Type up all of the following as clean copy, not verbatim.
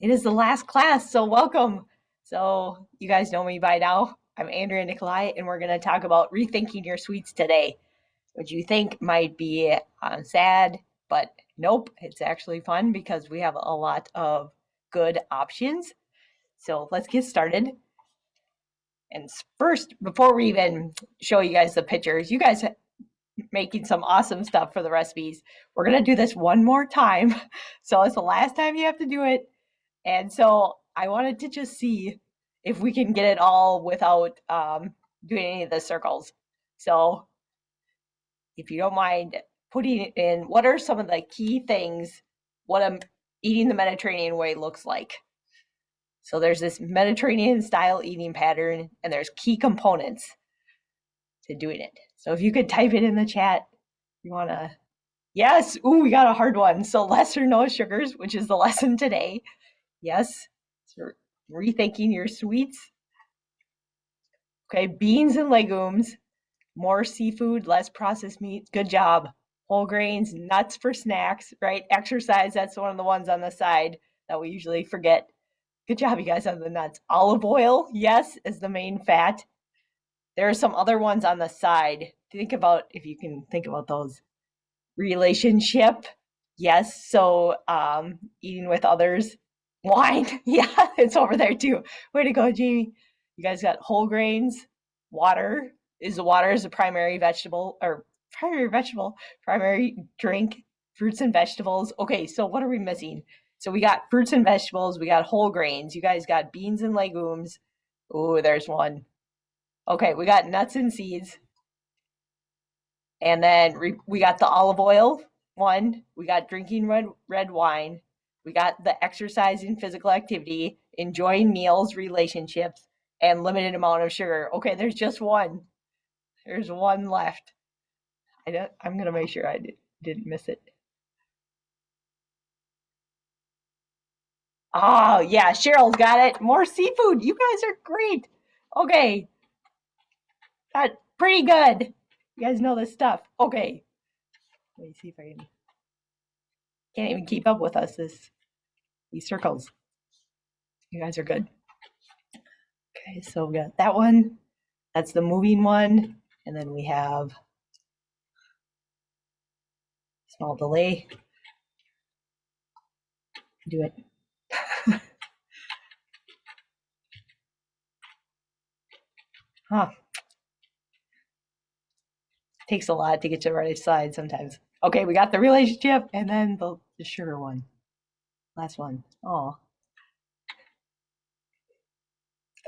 It is the last class, so welcome. So you guys know me by now. I'm Andrea Nikolai, and we're going to talk about rethinking your sweets today, which you think might be sad, but nope, it's actually fun because we have a lot of good options. So let's get started. And first, before we even show you guys the pictures, you guys making some awesome stuff for the recipes. We're going to do this one more time. So it's the last time you have to do it. And so I wanted to just see if we can get it all without doing any of the circles. So if you don't mind putting it in, what are some of the key things what eating the Mediterranean way looks like? So there's this Mediterranean style eating pattern, and there's key components to doing it. So if you could type it in the chat, you want to, yes, ooh, we got a hard one. So less or no sugars, which is the lesson today. Yes, so rethinking your sweets. Okay, beans and legumes, more seafood, less processed meat. Good job. Whole grains, nuts for snacks, right? Exercise, that's one of the ones on the side that we usually forget. Good job, you guys, on the nuts. Olive oil, yes, is the main fat. There are some other ones on the side. Think about, if you can think about those. Relationship, yes. So eating with others. Wine, yeah, it's over there too. Way to go, Jamie. You guys got whole grains. Water is the primary vegetable, or primary drink. Fruits and vegetables. Okay, so what are we missing? So we got fruits and vegetables. We got whole grains. You guys got beans and legumes. Oh, there's one. Okay, we got nuts and seeds. And then we got the olive oil one. We got drinking red wine. We got the exercising, physical activity, enjoying meals, relationships, and limited amount of sugar. Okay, there's just one. There's one left. I'm going to make sure I didn't miss it. Oh, yeah, Cheryl's got it. More seafood. You guys are great. Okay. That's pretty good. You guys know this stuff. Okay. Let me see if I can't even keep up with us, these circles. You guys are good. Okay, so we got that one. That's the moving one. And then we have small delay. Do it. Huh. Takes a lot to get to the right side sometimes. Okay, we got the relationship and then the sugar one. Last one. Oh.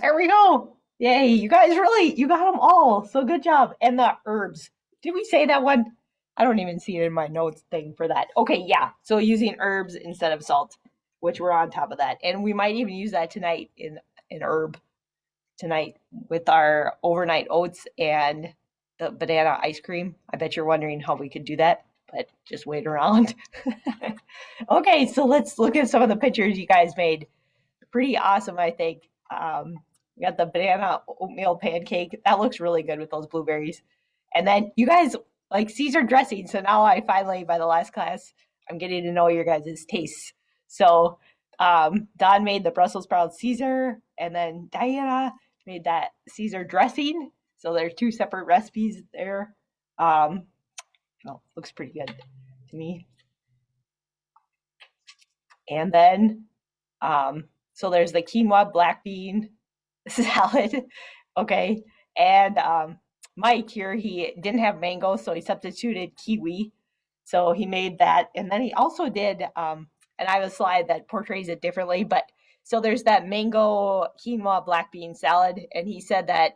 There we go. Yay, you guys you got them all. So good job. And the herbs. Did we say that one? I don't even see it in my notes thing for that. Okay, yeah. So using herbs instead of salt, which we're on top of that. And we might even use that tonight in herb tonight with our overnight oats and the banana ice cream. I bet you're wondering how we could do that, but just wait around. Okay, so let's look at some of the pictures you guys made. Pretty awesome, I think. We got the banana oatmeal pancake. That looks really good with those blueberries. And then you guys like Caesar dressing. So now I finally, by the last class, I'm getting to know your guys' tastes. So Don made the Brussels sprouts Caesar, and then Diana made that Caesar dressing. So there's two separate recipes there. Well, looks pretty good to me. And then, so there's the quinoa black bean salad. Okay. And Mike here, he didn't have mango, so he substituted kiwi. So he made that. And then he also did, and I have a slide that portrays it differently, but so there's that mango quinoa black bean salad. And he said that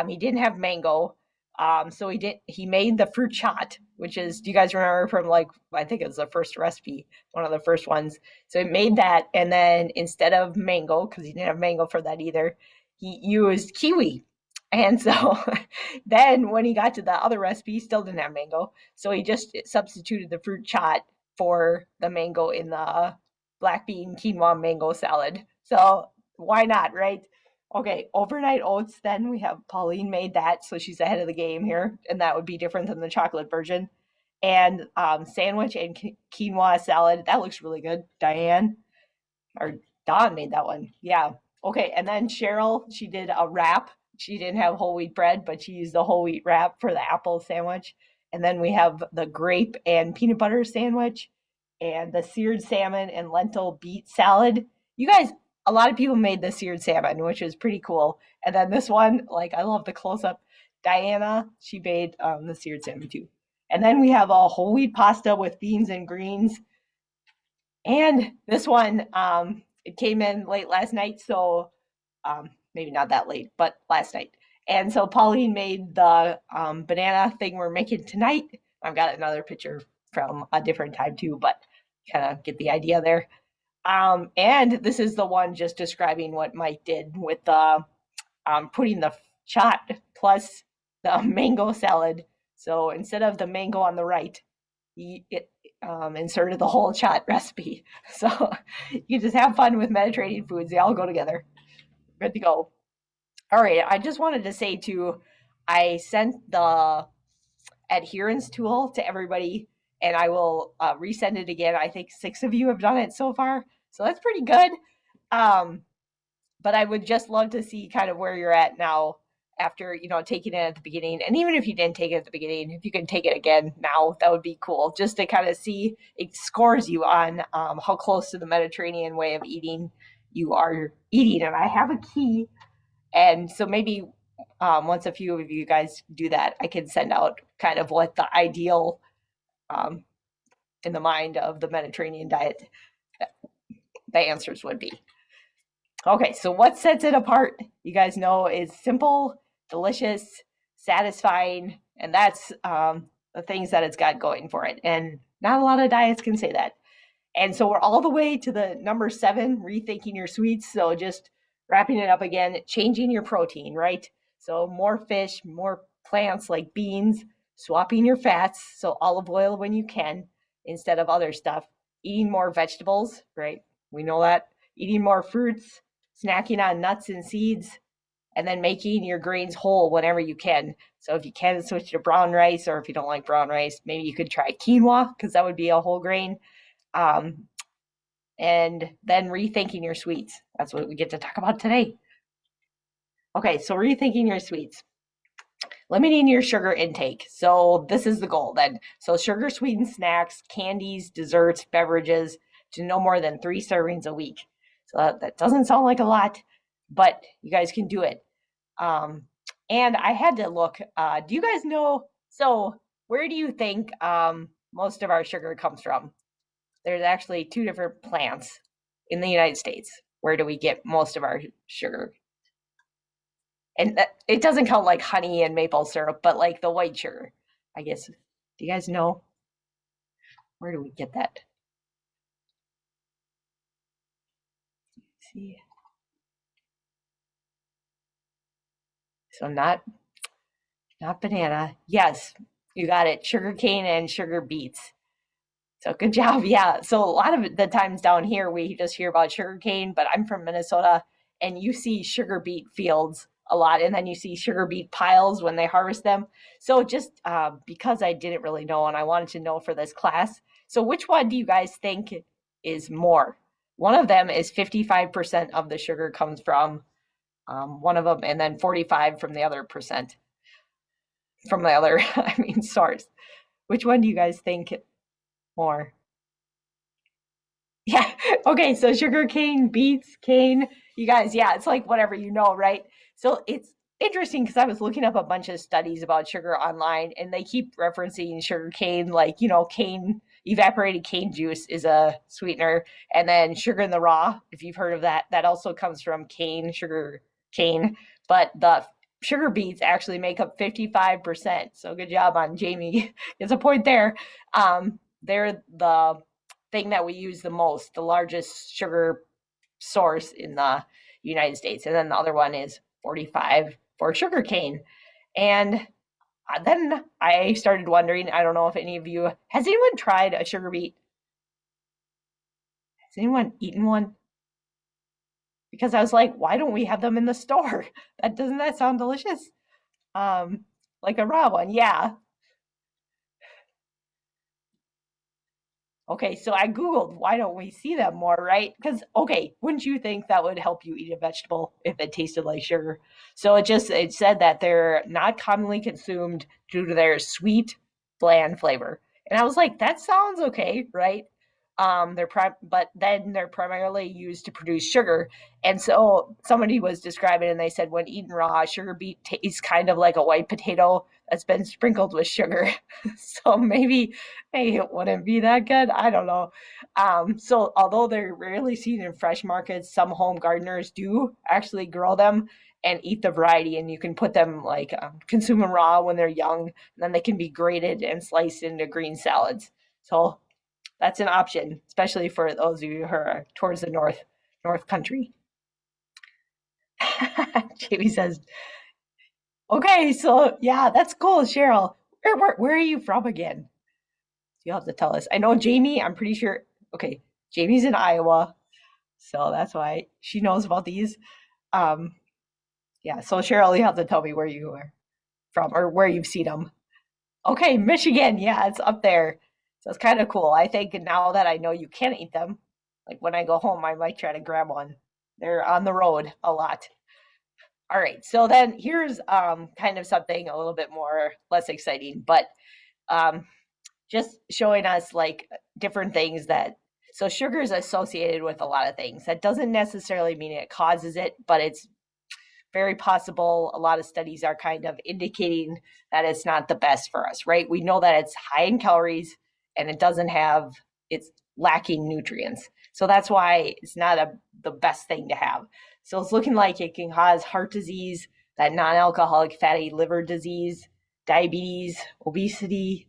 he didn't have mango. So he made the fruit chaat, which is, do you guys remember from I think it was the first recipe, one of the first ones. So he made that. And then instead of mango, because he didn't have mango for that either, he used kiwi. And so then when he got to the other recipe, he still didn't have mango. So he just substituted the fruit chaat for the mango in the black bean quinoa mango salad. So why not, right? Okay, overnight oats, then we have Pauline made that, so she's ahead of the game here, and that would be different than the chocolate version. And sandwich and quinoa salad, that looks really good. Diane, or Dawn made that one. Yeah. Okay. And then Cheryl, she did a wrap. She didn't have whole wheat bread, but she used the whole wheat wrap for the apple sandwich. And then we have the grape and peanut butter sandwich and the seared salmon and lentil beet salad. You guys, a lot of people made the seared salmon, which is pretty cool. And then this one, like, I love the close up. Diana, she made the seared salmon too. And then we have a whole wheat pasta with beans and greens. And this one, it came in late last night, so maybe not that late, but last night. And so Pauline made the banana thing we're making tonight. I've got another picture from a different time too, but kind of get the idea there. And this is the one just describing what Mike did with the putting the shot plus the mango salad. So instead of the mango on the right, it inserted the whole shot recipe. So you just have fun with Mediterranean foods. They all go together. Good to go. All right. I just wanted to say too, I sent the adherence tool to everybody and I will resend it again. I think 6 of you have done it so far. So that's pretty good. But I would just love to see kind of where you're at now after, taking it at the beginning. And even if you didn't take it at the beginning, if you can take it again now, that would be cool. Just to kind of see, it scores you on how close to the Mediterranean way of eating you are eating. And I have a key. And so maybe once a few of you guys do that, I can send out kind of what the ideal in the mind of the Mediterranean diet, the answers would be. Okay, so what sets it apart, you guys know, is simple, delicious, satisfying, and that's the things that it's got going for it. And not a lot of diets can say that. And so we're all the way to the number 7, rethinking your sweets. So just wrapping it up again, changing your protein, right? So more fish, more plants like beans, swapping your fats, so olive oil when you can instead of other stuff, eating more vegetables, right? We know that. Eating more fruits, snacking on nuts and seeds, and then making your grains whole whenever you can. So if you can switch to brown rice, or if you don't like brown rice, maybe you could try quinoa because that would be a whole grain. And then rethinking your sweets. That's what we get to talk about today. Okay, so rethinking your sweets. Limiting your sugar intake. So this is the goal then. So sugar sweetened snacks, candies, desserts, beverages to no more than 3 servings a week. So that doesn't sound like a lot, but you guys can do it. And I had to look. Do you guys know? So where do you think most of our sugar comes from? There's actually 2 different plants in the United States. Where do we get most of our sugar? And it doesn't count like honey and maple syrup, but like the white sugar, I guess. Do you guys know? Where do we get that? Let's see. So not banana. Yes, you got it. Sugar cane and sugar beets. So good job. Yeah. So a lot of the times down here, we just hear about sugar cane, but I'm from Minnesota and you see sugar beet fields a lot. And then you see sugar beet piles when they harvest them. So just because I didn't really know and I wanted to know for this class. So which one do you guys think is more? One of them is 55% of the sugar comes from one of them, and then 45 from the other percent from the other, source. Which one do you guys think more? Yeah. Okay. So sugar cane, beets, cane. You guys, yeah, it's like whatever you know, right? So it's interesting because I was looking up a bunch of studies about sugar online and they keep referencing sugar cane, like, cane, evaporated cane juice is a sweetener. And then sugar in the raw, if you've heard of that, that also comes from cane, sugar cane. But the sugar beets actually make up 55%. So good job on Jamie. It's a point there. They're the thing that we use the most, the largest sugar source in the United States. And then the other one is 45 for sugarcane. And then I started wondering, I don't know if any of you, has anyone tried a sugar beet? Has anyone eaten one? Because I was like, why don't we have them in the store? Doesn't that sound delicious? Like a raw one, yeah. Okay, so I Googled why don't we see them more, right? Because, okay, wouldn't you think that would help you eat a vegetable if it tasted like sugar? So it said that they're not commonly consumed due to their sweet, bland flavor. And I was like, that sounds okay, right? But then they're primarily used to produce sugar. And so somebody was describing, and they said when eaten raw, sugar beet tastes kind of like a white potato that's been sprinkled with sugar. So maybe, hey, it wouldn't be that good. I don't know. So although they're rarely seen in fresh markets, some home gardeners do actually grow them and eat the variety, and you can put them like consume them raw when they're young, and then they can be grated and sliced into green salads. So that's an option, especially for those of you who are towards the north country. Jamie says, "Okay, so yeah, that's cool, Cheryl. Where are you from again? You'll have to tell us. I know Jamie. I'm pretty sure. Okay, Jamie's in Iowa, so that's why she knows about these. Um, yeah. So Cheryl, you have to tell me where you are from or where you've seen them. Okay, Michigan. Yeah, it's up there. So it's kind of cool. I think now that I know you can eat them, like when I go home, I might try to grab one. They're on the road a lot. All right. So then here's kind of something a little bit more less exciting, but um, just showing us like different things that so sugar is associated with a lot of things. That doesn't necessarily mean it causes it, but it's very possible. A lot of studies are kind of indicating that it's not the best for us, right? We know that it's high in calories and it's lacking nutrients. So that's why it's not the best thing to have. So it's looking like it can cause heart disease, that non alcoholic fatty liver disease, diabetes, obesity,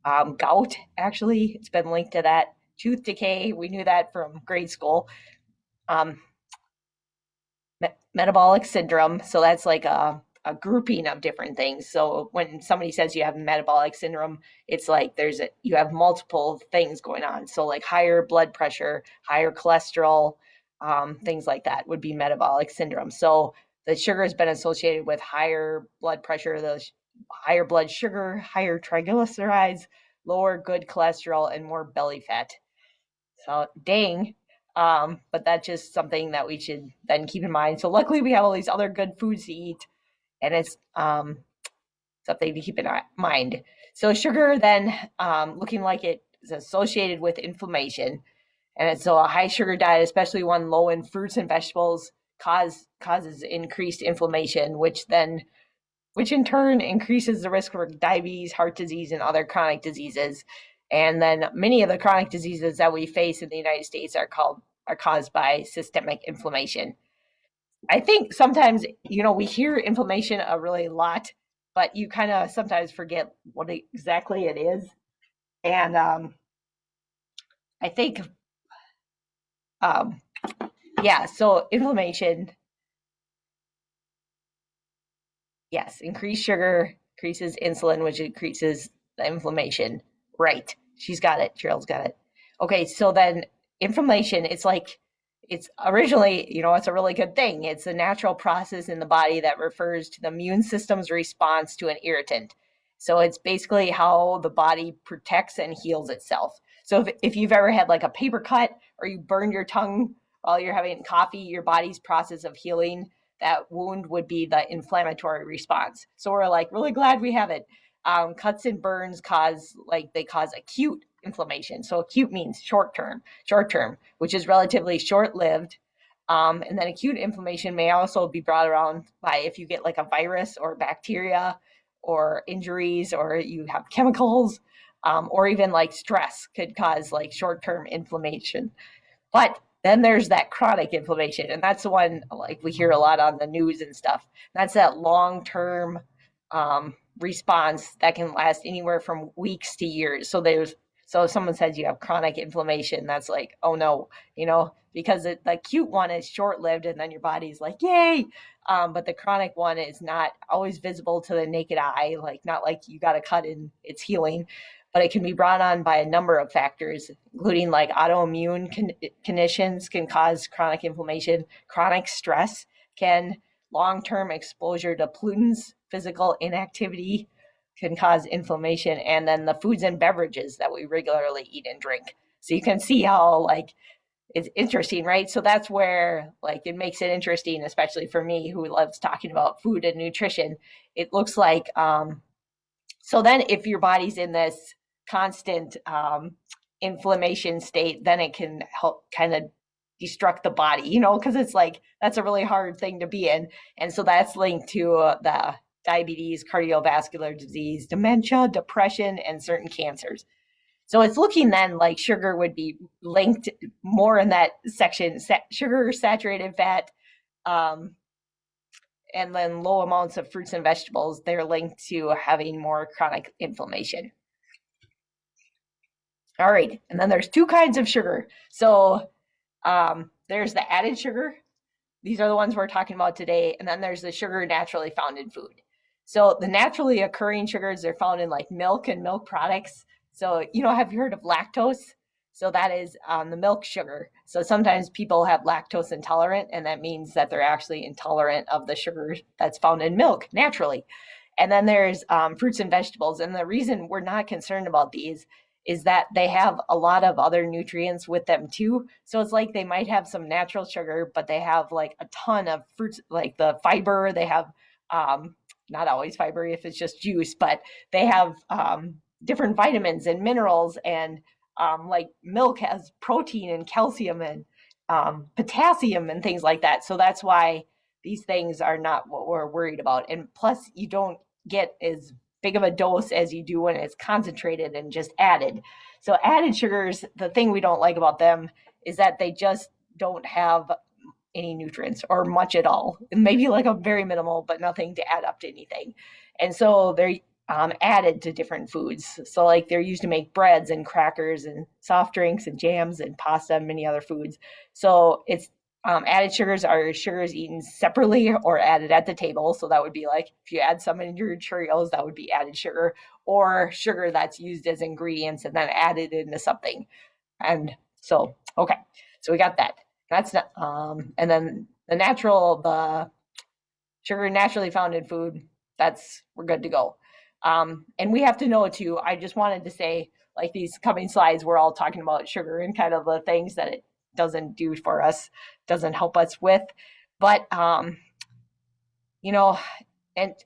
gout, actually. It's been linked to that. Tooth decay, we knew that from grade school. Um, Metabolic syndrome. So that's like a grouping of different things. So when somebody says you have metabolic syndrome, it's like you have multiple things going on. So like higher blood pressure, higher cholesterol, things like that would be metabolic syndrome. So the sugar has been associated with higher blood pressure, the higher blood sugar, higher triglycerides, lower good cholesterol, and more belly fat. So dang. But that's just something that we should then keep in mind. So luckily we have all these other good foods to eat, and it's something to keep in mind. So sugar then looking like it is associated with inflammation, and so a high sugar diet, especially one low in fruits and vegetables, causes increased inflammation, which in turn increases the risk for diabetes, heart disease, and other chronic diseases. And then many of the chronic diseases that we face in the United States are caused by systemic inflammation. I think sometimes, we hear inflammation a really lot, but you kind of sometimes forget what exactly it is. And I think, um, yeah, so inflammation, yes, increased sugar increases insulin, which increases the inflammation. Right. She's got it. Cheryl's got it. Okay, so then inflammation, it's originally, it's a really good thing. It's a natural process in the body that refers to the immune system's response to an irritant. So it's basically how the body protects and heals itself. So if you've ever had like a paper cut or you burned your tongue while you're having coffee, your body's process of healing that wound would be the inflammatory response. So we're like really glad we have it. Cuts and burns cause acute inflammation. So acute means short term, which is relatively short lived. And then acute inflammation may also be brought around by if you get like a virus or bacteria or injuries or you have chemicals, or even like stress could cause like short term inflammation. But then there's that chronic inflammation, and that's the one like we hear a lot on the news and stuff. That's that long term response that can last anywhere from weeks to years. So if someone says you have chronic inflammation, that's like, oh no, because the acute one is short lived, and then your body's like, yay. But the chronic one is not always visible to the naked eye, like not like you got a cut and it's healing, but it can be brought on by a number of factors, including like autoimmune conditions can cause chronic inflammation, chronic stress can, long-term exposure to pollutants, physical inactivity can cause inflammation, and then the foods and beverages that we regularly eat and drink. So you can see how like it's interesting, right? So that's where like it makes it interesting, especially for me who loves talking about food and nutrition. It looks like so then if your body's in this constant inflammation state, then it can help kind of destruct the body, because it's like that's a really hard thing to be in. And so that's linked to the diabetes, cardiovascular disease, dementia, depression, and certain cancers. So it's looking then like sugar would be linked more in that section, sugar, saturated fat, um, and then low amounts of fruits and vegetables, they're linked to having more chronic inflammation. All right, and then there's two kinds of sugar. So there's the added sugar. These are the ones we're talking about today. And then there's the sugar naturally found in food. So the naturally occurring sugars are found in like milk and milk products. So, have you heard of lactose? So that is the milk sugar. So sometimes people have lactose intolerant, and that means that they're actually intolerant of the sugar that's found in milk naturally. And then there's fruits and vegetables. And the reason we're not concerned about these is that they have a lot of other nutrients with them too. So it's like they might have some natural sugar, but they have like a ton of fruits, like the fiber. They have not always fiber if it's just juice, but they have different vitamins and minerals, and like milk has protein and calcium and potassium and things like that. So that's why these things are not what we're worried about. And plus, you don't get as big of a dose as you do when it's concentrated and just added. So added sugars, the thing we don't like about them is that they just don't have any nutrients or much at all. Maybe like a very minimal, but nothing to add up to anything. And so they're added to different foods. So like they're used to make breads and crackers and soft drinks and jams and pasta and many other foods. So it's added sugars are sugars eaten separately or added at the table. So that would be like if you add some in your Cheerios, that would be added sugar, or sugar that's used as ingredients and then added into something. And so, okay, so we got that. That's not, and then the sugar naturally found in food, we're good to go. And we have to know too, I just wanted to say, like these coming slides, we're all talking about sugar and kind of the things that it doesn't do for us, doesn't help us with. But, and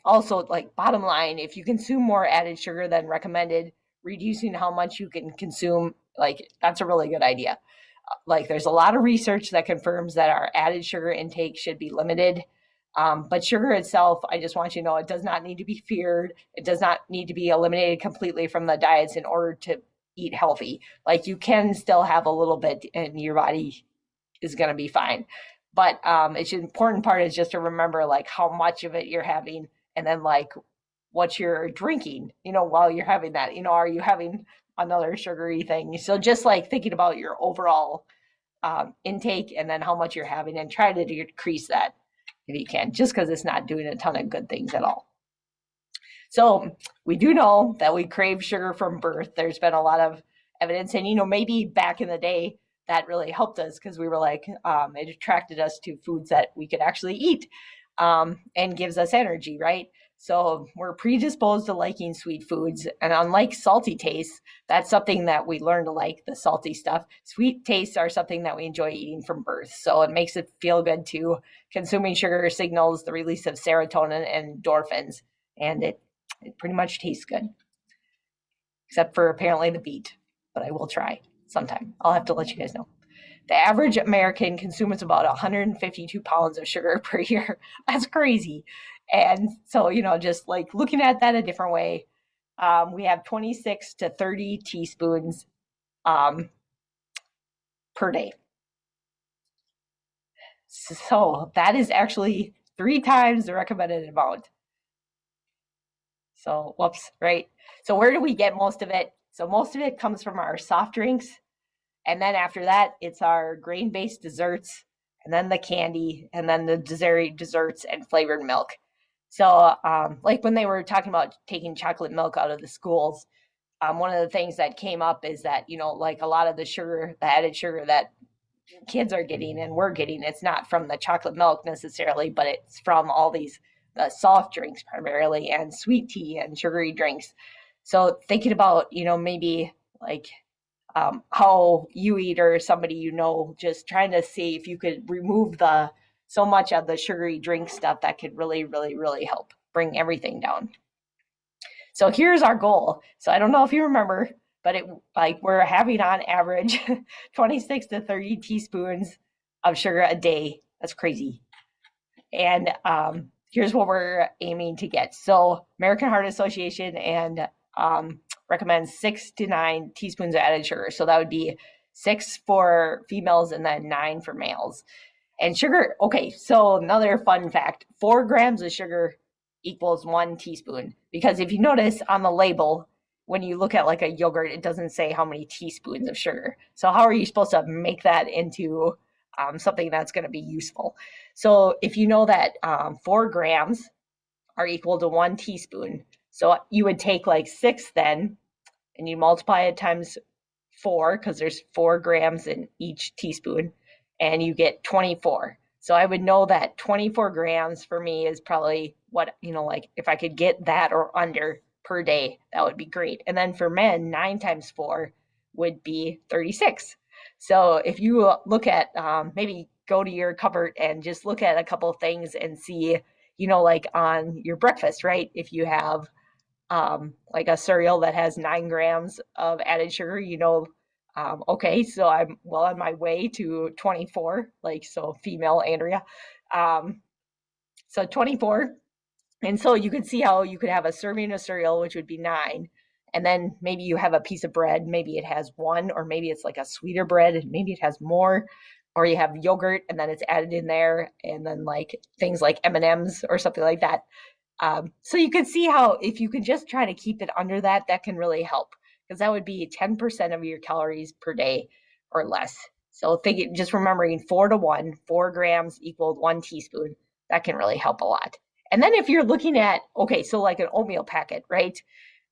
also like bottom line, if you consume more added sugar than recommended, reducing how much you can consume, like that's a really good idea. Like there's a lot of research that confirms that our added sugar intake should be limited. But sugar itself, I just want you to know, it does not need to be feared. It does not need to be eliminated completely from the diets in order to eat healthy. Like you can still have a little bit and your body is going to be fine. But it's the important part is just to remember like how much of it you're having, and then like what you're drinking, while you're having that, are you having another sugary thing? So just like thinking about your overall intake and then how much you're having, and try to decrease that if you can, just because it's not doing a ton of good things at all. So we do know that we crave sugar from birth. There's been a lot of evidence, and maybe back in the day that really helped us because we were like, it attracted us to foods that we could actually eat, and gives us energy, right? So we're predisposed to liking sweet foods, and unlike salty tastes, that's something that we learn to like, the salty stuff. Sweet tastes are something that we enjoy eating from birth, so it makes it feel good too. Consuming sugar signals the release of serotonin and endorphins, and it pretty much tastes good, except for apparently the beet, but I will try sometime. I'll have to let you guys know. The average American consumes about 152 pounds of sugar per year. That's crazy. And so, just like looking at that a different way, we have 26 to 30 teaspoons per day. So that is actually 3 times the recommended amount. So, whoops, right? So where do we get most of it? So most of it comes from our soft drinks. And then after that, it's our grain-based desserts, and then the candy, and then the dairy desserts and flavored milk. So like when they were talking about taking chocolate milk out of the schools, one of the things that came up is that, like a lot of the sugar, the added sugar that kids are getting and we're getting, it's not from the chocolate milk necessarily, but it's from all these soft drinks primarily, and sweet tea and sugary drinks. So thinking about, maybe like how you eat or somebody you know, just trying to see if you could remove the so much of the sugary drink stuff that could really, really, really help bring everything down. So here's our goal. So I don't know if you remember, but we're having on average 26 to 30 teaspoons of sugar a day. That's crazy. And here's what we're aiming to get. So American Heart Association and recommends 6 to 9 teaspoons of added sugar. So that would be 6 for females and then 9 for males. And sugar, okay, so another fun fact, 4 grams of sugar equals 1 teaspoon. Because if you notice on the label, when you look at like a yogurt, it doesn't say how many teaspoons of sugar. So how are you supposed to make that into something that's going to be useful? So if you know that 4 grams are equal to 1 teaspoon, so you would take like 6 then, and you multiply it times 4, because there's 4 grams in each teaspoon, and you get 24. So I would know that 24 grams for me is probably what, like if I could get that or under per day, that would be great. And then for men, 9 times 4 would be 36. So if you look at, maybe go to your cupboard and just look at a couple of things and see, like on your breakfast, right? If you have like a cereal that has 9 grams of added sugar, okay, so I'm well on my way to 24, so female Andrea. So 24. And so you could see how you could have a serving of cereal, which would be 9. And then maybe you have a piece of bread, maybe it has 1, or maybe it's like a sweeter bread and maybe it has more, or you have yogurt and then it's added in there, and then like things like M&Ms or something like that. So you can see how if you can just try to keep it under that, that can really help, because that would be 10% of your calories per day or less. So just remembering 4 to 1, 4 grams equaled 1 teaspoon, that can really help a lot. And then if you're looking at, okay, so like an oatmeal packet, right?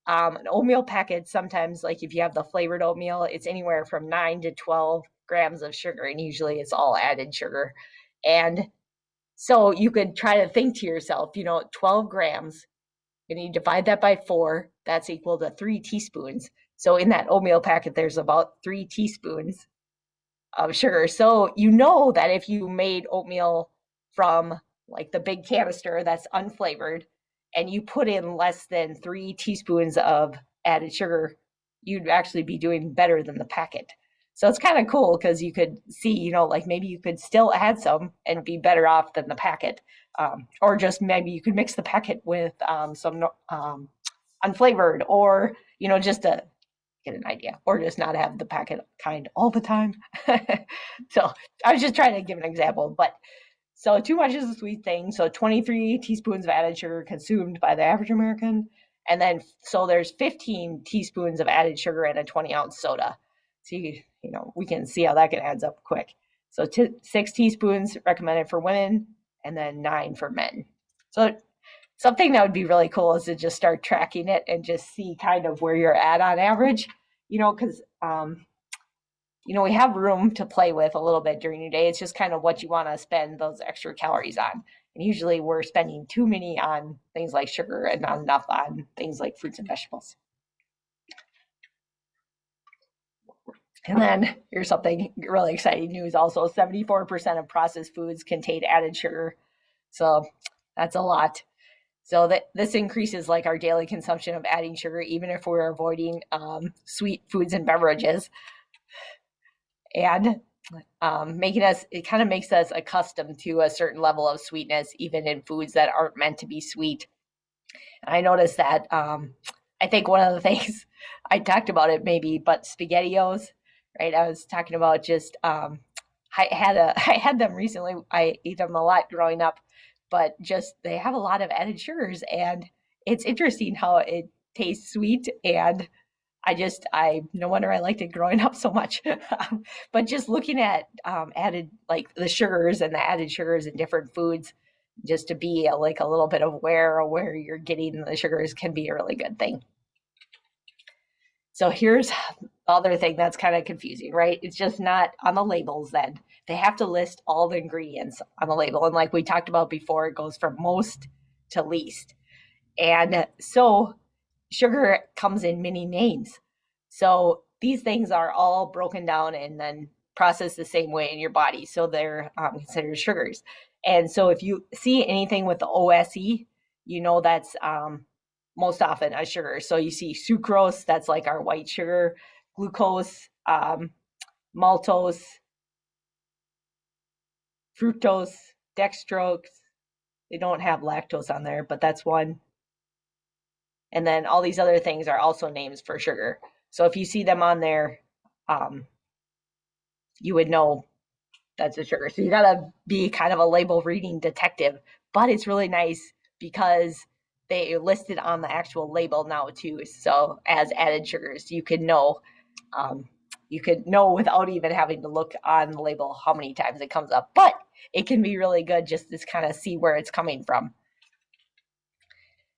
An oatmeal packet, sometimes like if you have the flavored oatmeal, it's anywhere from 9 to 12 grams of sugar, and usually it's all added sugar. And so you could try to think to yourself, 12 grams, and you divide that by 4, that's equal to 3 teaspoons. So in that oatmeal packet, there's about 3 teaspoons of sugar. So you know that if you made oatmeal from like the big canister that's unflavored, and you put in less than 3 teaspoons of added sugar, you'd actually be doing better than the packet. So it's kind of cool because you could see, like maybe you could still add some and be better off than the packet. Or just maybe you could mix the packet with some unflavored, or, just to get an idea, or just not have the packet kind all the time. So I was just trying to give an example, but so too much is a sweet thing. So 23 teaspoons of added sugar consumed by the average American. And then, so there's 15 teaspoons of added sugar in a 20-ounce soda. So, we can see how that can adds up quick. So 6 teaspoons recommended for women, and then 9 for men. So something that would be really cool is to just start tracking it and just see kind of where you're at on average, because we have room to play with a little bit during your day. It's just kind of what you want to spend those extra calories on. And usually we're spending too many on things like sugar and not enough on things like fruits and vegetables. And then here's something really exciting news also. 74% of processed foods contain added sugar. So that's a lot. So this increases like our daily consumption of adding sugar, even if we're avoiding sweet foods and beverages. And it kind of makes us accustomed to a certain level of sweetness, even in foods that aren't meant to be sweet. And I noticed that, I think one of the things, I talked about it maybe, but SpaghettiOs, right? I was talking about just, I had them recently. I ate them a lot growing up, but just, they have a lot of added sugars, and it's interesting how it tastes sweet, and no wonder I liked it growing up so much. But just looking at added, like the sugars and the added sugars in different foods, just to be like a little bit aware of where you're getting the sugars can be a really good thing. So here's the other thing that's kind of confusing, right? It's just not on the labels then. They have to list all the ingredients on the label. And like we talked about before, it goes from most to least. And so sugar comes in many names. So these things are all broken down and then processed the same way in your body. So they're considered sugars. And so if you see anything with the OSE, you know that's most often a sugar. So you see sucrose, that's like our white sugar, glucose, maltose, fructose, dextrose. They don't have lactose on there, but that's one. And then all these other things are also names for sugar. So if you see them on there, you would know that's a sugar. So you gotta be kind of a label reading detective, but it's really nice because they list it on the actual label now too. So as added sugars, you could know without even having to look on the label how many times it comes up. But it can be really good just to kind of see where it's coming from.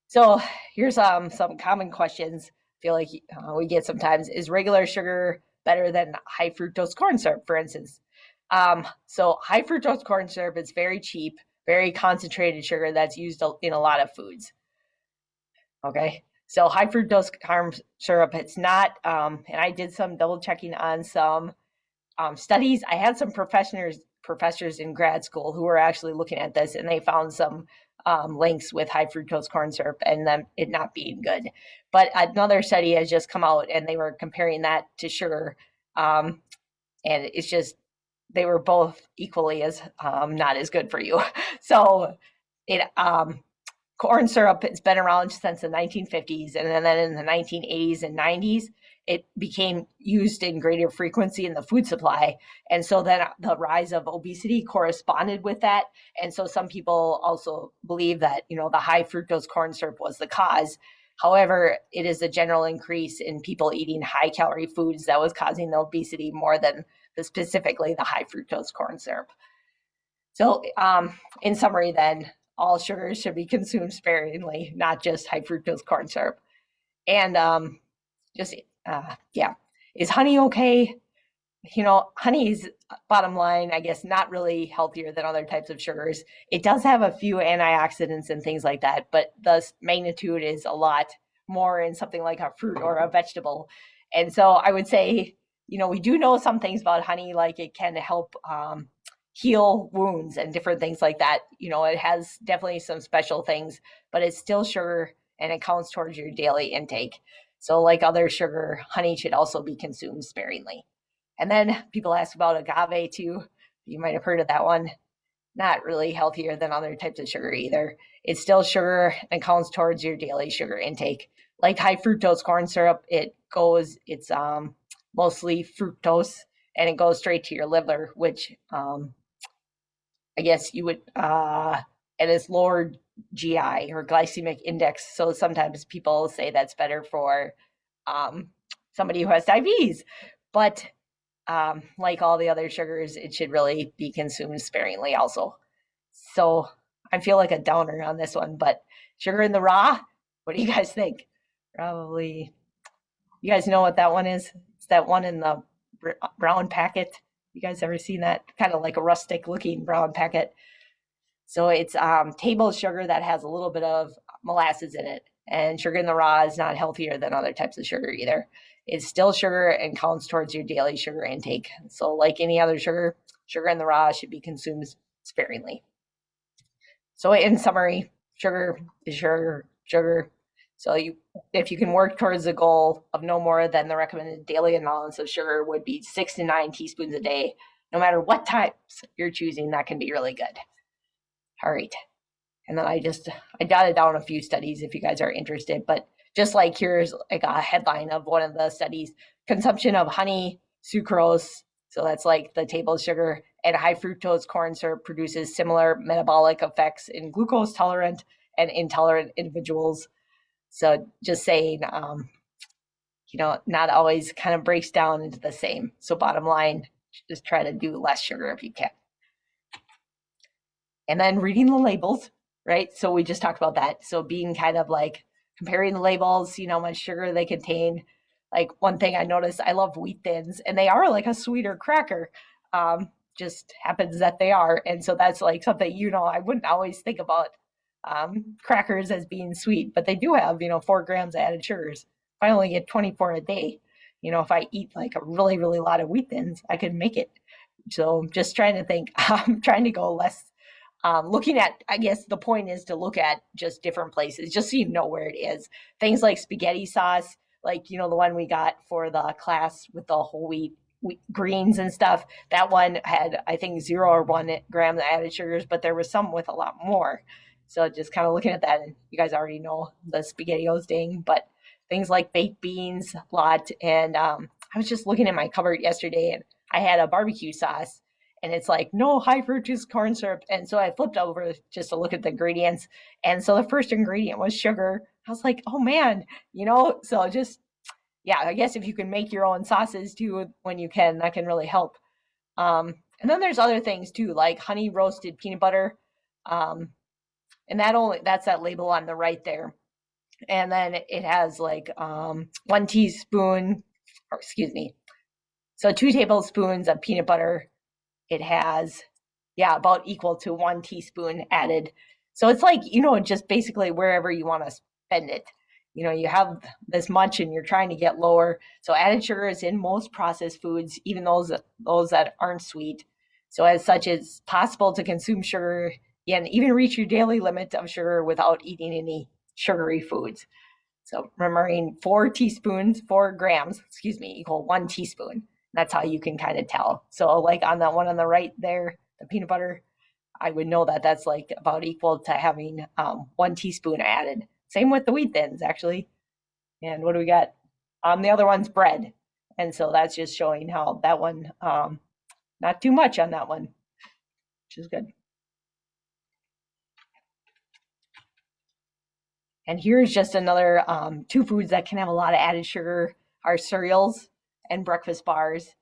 So here's some common questions I feel like we get sometimes. Is regular sugar better than high fructose corn syrup, for instance? So high fructose corn syrup is very cheap, very concentrated sugar that's used in a lot of foods. Okay, so high fructose corn syrup, it's not, and I did some double checking on some studies. I had some professors in grad school who were actually looking at this, and they found some links with high fructose corn syrup and them it not being good. But another study has just come out, and they were comparing that to sugar, and it's just they were both equally as not as good for you. So it corn syrup has been around since the 1950s, and then in the 1980s and 90s, it became used in greater frequency in the food supply. And so then the rise of obesity corresponded with that. And so some people also believe that, the high fructose corn syrup was the cause. However, it is a general increase in people eating high calorie foods that was causing the obesity more than specifically the high fructose corn syrup. So, in summary, then, all sugars should be consumed sparingly, not just high fructose corn syrup. And yeah, is honey okay? Honey's bottom line, I guess, not really healthier than other types of sugars. It does have a few antioxidants and things like that, but the magnitude is a lot more in something like a fruit or a vegetable. And so I would say, we do know some things about honey, like it can help heal wounds and different things like that. It has definitely some special things, but it's still sugar and it counts towards your daily intake. So like other sugar, honey should also be consumed sparingly. And then people ask about agave too. You might have heard of that one. Not really healthier than other types of sugar either. It's still sugar and counts towards your daily sugar intake. Like high fructose corn syrup, it's mostly fructose and it goes straight to your liver, which I guess you would, and it's lower GI or glycemic index. So sometimes people say that's better for somebody who has diabetes. But like all the other sugars, it should really be consumed sparingly also. So I feel like a downer on this one, but sugar in the raw, what do you guys think? Probably, you guys know what that one is? It's that one in the brown packet. You guys ever seen that? Kind of like a rustic looking brown packet. So it's table sugar that has a little bit of molasses in it. And sugar in the raw is not healthier than other types of sugar either. It's still sugar and counts towards your daily sugar intake. So like any other sugar, sugar in the raw should be consumed sparingly. So in summary, sugar is sugar. So if you can work towards the goal of no more than the recommended daily allowance of sugar would be 6 to 9 teaspoons a day, no matter what types you're choosing, that can be really good. All right. And then I jotted down a few studies if you guys are interested, but just like here's like a headline of one of the studies: consumption of honey, sucrose, so that's like the table sugar, and high fructose corn syrup produces similar metabolic effects in glucose tolerant and intolerant individuals. So just saying, not always kind of breaks down into the same. So bottom line, just try to do less sugar if you can. And then reading the labels, right? So we just talked about that. So being kind of like comparing the labels, how much sugar they contain. Like one thing I noticed, I love wheat thins, and they are like a sweeter cracker. Just happens that they are. And so that's like something, I wouldn't always think about crackers as being sweet, but they do have, 4 grams of added sugars. If I only get 24 a day, if I eat like a really, really lot of wheat thins, I could make it. So I'm just trying to think. I'm trying to go less. Looking at, I guess the point is to look at just different places, just so you know where it is. Things like spaghetti sauce, like, the one we got for the class with the whole wheat greens and stuff. That one had, I think, 0 or 1 gram of added sugars, but there was some with a lot more. So just kind of looking at that, and you guys already know the SpaghettiOs ding, but things like baked beans, a lot. And I was just looking at my cupboard yesterday, and I had a barbecue sauce, and it's like no high fructose corn syrup. And so I flipped over just to look at the ingredients. And so the first ingredient was sugar. I was like, oh man, so just, yeah, I guess if you can make your own sauces too, when you can, that can really help. And then there's other things too, like honey roasted peanut butter. Um, and that's that label on the right there. And then it has like 1 teaspoon, or excuse me, so 2 tablespoons of peanut butter. It has, yeah, about equal to 1 teaspoon added. So it's like, just basically wherever you want to spend it. You have this much and you're trying to get lower. So added sugar is in most processed foods, even those that aren't sweet. So as such, it's possible to consume sugar and even reach your daily limit of sugar without eating any sugary foods. So remembering 4 grams, equal 1 teaspoon. That's how you can kind of tell. So like on that one on the right there, the peanut butter, I would know that that's like about equal to having 1 teaspoon added. Same with the wheat thins, actually. And what do we got? The other one's bread. And so that's just showing how that one, not too much on that one, which is good. And here's just another 2 foods that can have a lot of added sugar are cereals and breakfast bars.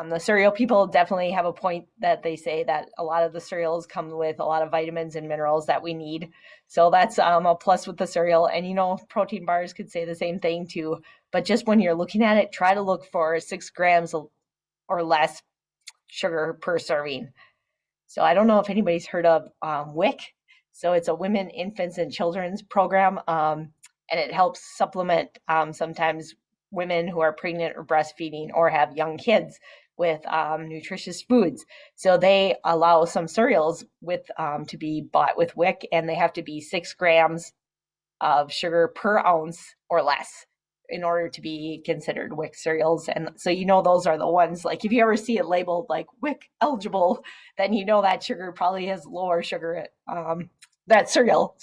The cereal people definitely have a point that they say that a lot of the cereals come with a lot of vitamins and minerals that we need. So that's a plus with the cereal. And, protein bars could say the same thing too. But just when you're looking at it, try to look for 6 grams or less sugar per serving. So I don't know if anybody's heard of WIC. So it's a Women, Infants, and Children's program, and it helps supplement sometimes women who are pregnant or breastfeeding or have young kids with nutritious foods. So they allow some cereals to be bought with WIC, and they have to be 6 grams of sugar per ounce or less in order to be considered WIC cereals. And so those are the ones, like if you ever see it labeled like WIC eligible, then that sugar probably has lower sugar. That cereal,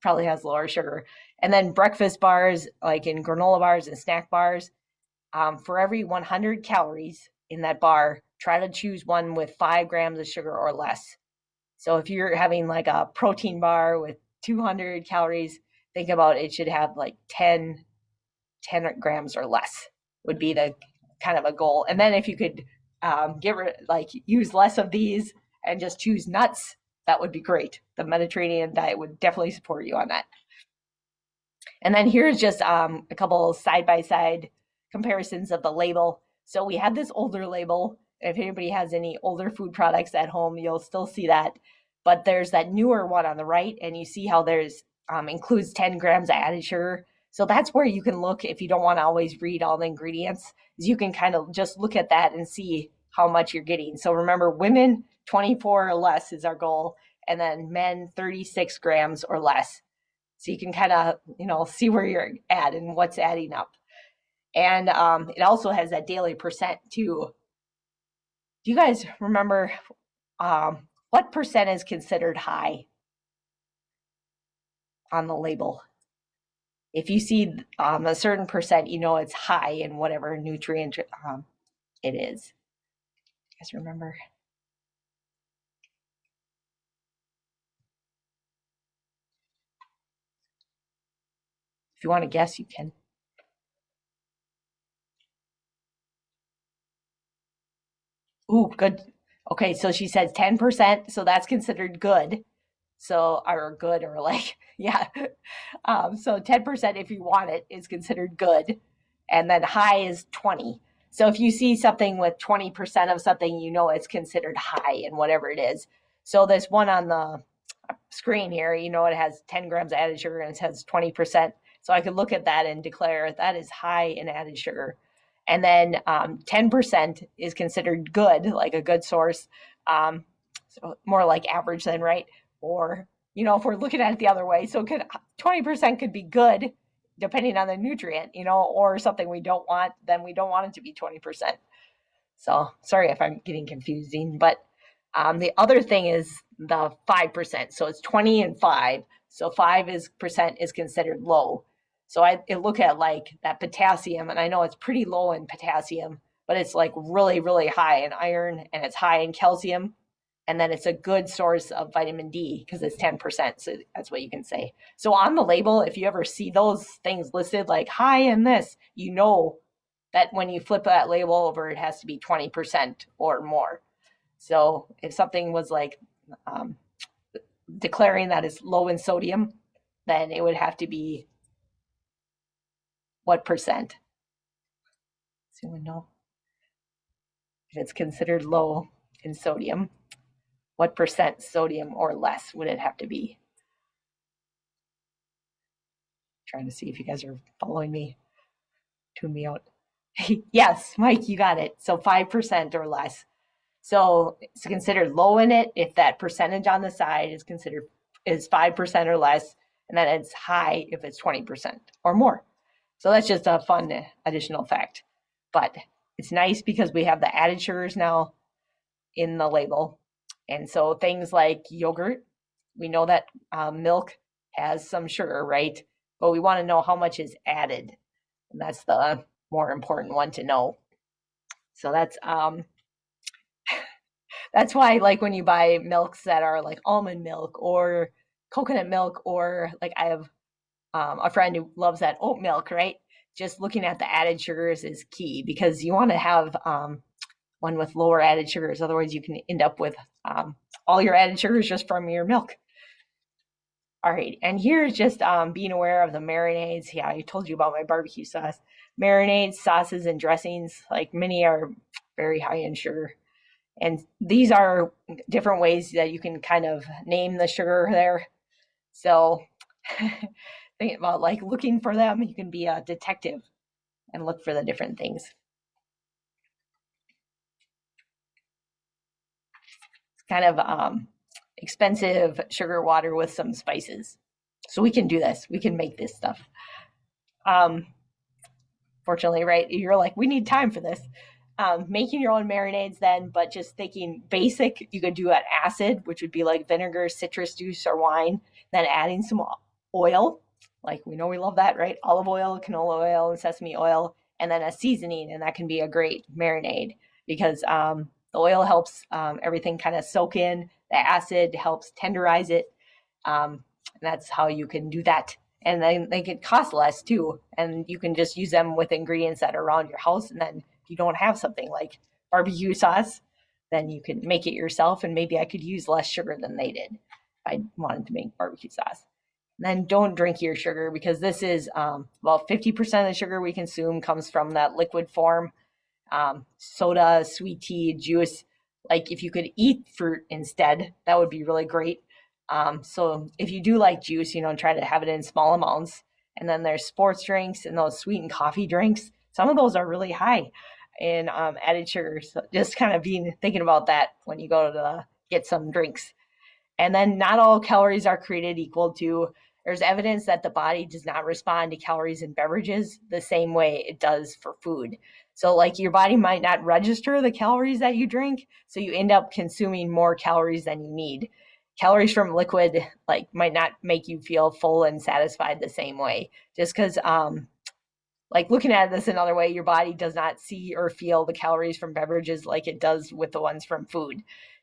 probably has lower sugar. And then breakfast bars, like in granola bars and snack bars, for every 100 calories in that bar, try to choose one with 5 grams of sugar or less. So if you're having like a protein bar with 200 calories, think about it should have like 10 grams or less would be the kind of a goal. And then if you could use less of these and just choose nuts, that would be great. The Mediterranean diet would definitely support you on that. And then here's just a couple side-by-side comparisons of the label. So we had this older label. If anybody has any older food products at home, you'll still see that. But there's that newer one on the right, and you see how there's includes 10 grams of added sugar. So that's where you can look if you don't want to always read all the ingredients. Is you can kind of just look at that and see how much you're getting. So remember, women, 24 or less is our goal, and then men, 36 grams or less. So you can kind of, see where you're at and what's adding up. And it also has that daily percent too. Do you guys remember what percent is considered high on the label? If you see a certain percent, it's high in whatever nutrient it is. You guys remember? If you want to guess, you can. Ooh, good. Okay, so she says 10%, so that's considered good. So, or good, or like, yeah. So 10% if you want it is considered good. And then high is 20. So if you see something with 20% of something, it's considered high in whatever it is. So this one on the screen here, it has 10 grams of added sugar and it says 20%. So I could look at that and declare that is high in added sugar. And then 10% is considered good, like a good source. So more like average then, right? Or, if we're looking at it the other way, so 20% could be good depending on the nutrient, or something we don't want, then we don't want it to be 20%. So sorry if I'm getting confusing, but the other thing is the 5%. So it's 20 and 5. So 5% is considered low. So I look at like that potassium, and I know it's pretty low in potassium, but it's like really, really high in iron, and it's high in calcium. And then it's a good source of vitamin D because it's 10%. So that's what you can say. So on the label, if you ever see those things listed like high in this, that when you flip that label over, it has to be 20% or more. So if something was like declaring that it's low in sodium, then it would have to be what percent? Does anyone know? If it's considered low in sodium, what percent sodium or less would it have to be? Trying to see if you guys are following me. Tune me out. Yes, Mike, you got it. So 5% or less. So it's considered low in it if that percentage on the side is 5% or less, and then it's high if it's 20% or more. So that's just a fun additional fact. But it's nice because we have the added sugars now in the label. And so things like yogurt, we know that milk has some sugar, right? But we want to know how much is added. And that's the more important one to know. So that's why, like, when you buy milks that are like almond milk or coconut milk, or like I have a friend who loves that oat milk, right? Just looking at the added sugars is key because you want to have one with lower added sugars. Otherwise, you can end up with all your added sugars just from your milk. All right, and here's just being aware of the marinades. Yeah, I told you about my barbecue sauce. Marinades, sauces, and dressings, like many are very high in sugar. And these are different ways that you can kind of name the sugar there. So think about like looking for them. You can be a detective and look for the different things. It's kind of expensive sugar water with some spices. So we can do this. We can make this stuff. Fortunately, right? You're like, we need time for this. Making your own marinades then, but just thinking basic, you could do an acid, which would be like vinegar, citrus juice, or wine, then adding some oil. Like we know we love that, right? Olive oil, canola oil, and sesame oil, and then a seasoning, and that can be a great marinade because the oil helps everything kind of soak in. The acid helps tenderize it. And that's how you can do that. And then they can cost less too. And you can just use them with ingredients that are around your house. And then if you don't have something like barbecue sauce, then you can make it yourself. And maybe I could use less sugar than they did if I wanted to make barbecue sauce. And then don't drink your sugar because this is about 50% of the sugar we consume comes from that liquid form. Soda, sweet tea, juice. Like if you could eat fruit instead, that would be really great. So if you do like juice, try to have it in small amounts. And then there's sports drinks and those sweetened coffee drinks. Some of those are really high in added sugars. So just kind of thinking about that when you go to get some drinks. And then not all calories are created equal too. There's evidence that the body does not respond to calories in beverages the same way it does for food. So like your body might not register the calories that you drink, so you end up consuming more calories than you need. Calories from liquid might not make you feel full and satisfied the same way, just because like looking at this another way, your body does not see or feel the calories from beverages like it does with the ones from food.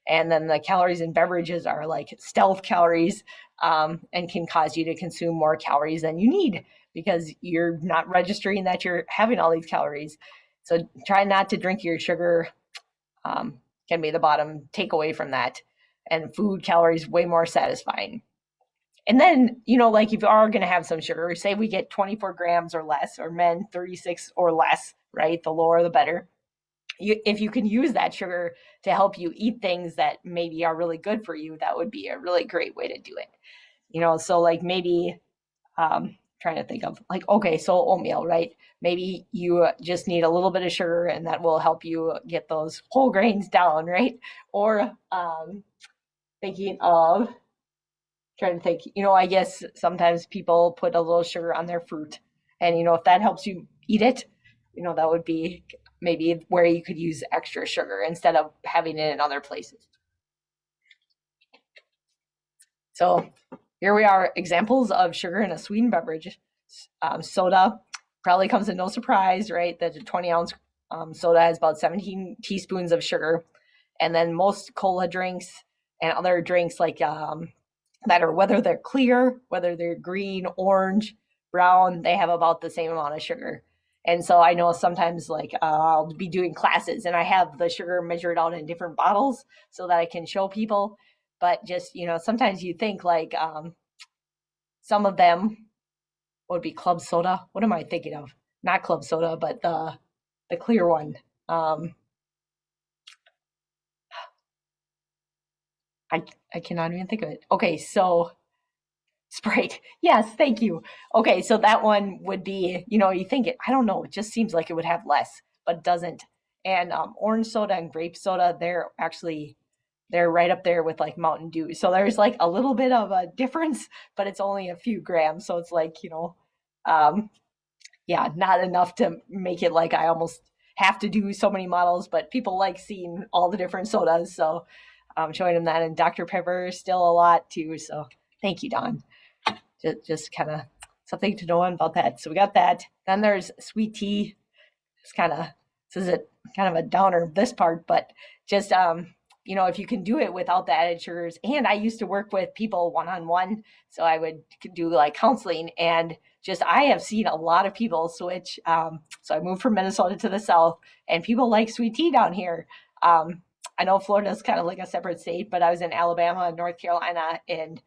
And then the calories in beverages are like stealth calories and can cause you to consume more calories than you need because you're not registering that you're having all these calories. So try not to drink your sugar can be the bottom takeaway from that. And food calories way more satisfying. And then, like if you are going to have some sugar, say we get 24 grams or less, or men 36 or less, right? The lower, the better. If you can use that sugar to help you eat things that maybe are really good for you, that would be a really great way to do it. So like maybe trying to think of like, okay, so oatmeal, right? Maybe you just need a little bit of sugar and that will help you get those whole grains down, right? Or thinking of trying to think, I guess sometimes people put a little sugar on their fruit. And, if that helps you eat it, that would be maybe where you could use extra sugar instead of having it in other places. So here we are, examples of sugar in a sweetened beverage. Soda probably comes as no surprise, right? That a 20-ounce soda has about 17 teaspoons of sugar. And then most cola drinks and other drinks like that are, whether they're clear, whether they're green, orange, brown, they have about the same amount of sugar. And so I know sometimes like I'll be doing classes and I have the sugar measured out in different bottles so that I can show people. But just, sometimes you think like some of them would be club soda. What am I thinking of? Not club soda, but the clear one. I cannot even think of it. Okay, so Sprite. Yes, thank you. Okay, so that one would be, you think it, I don't know, it just seems like it would have less, but it doesn't. And orange soda and grape soda, they're right up there with like Mountain Dew. So there's like a little bit of a difference, but it's only a few grams. So it's like, um, yeah, not enough to make it like I almost have to do so many models, but people like seeing all the different sodas. So I'm showing them that. And Dr. Pepper is still a lot too. So thank you, Don. Just kind of something to know about that. So we got that. Then there's sweet tea. It's kind of, this is a kind of a downer, this part, but just, if you can do it without the added sugars. And I used to work with people one-on-one. So I would do like counseling and just, I have seen a lot of people switch. So I moved from Minnesota to the South and people like sweet tea down here. I know Florida is kind of like a separate state, but I was in Alabama and North Carolina and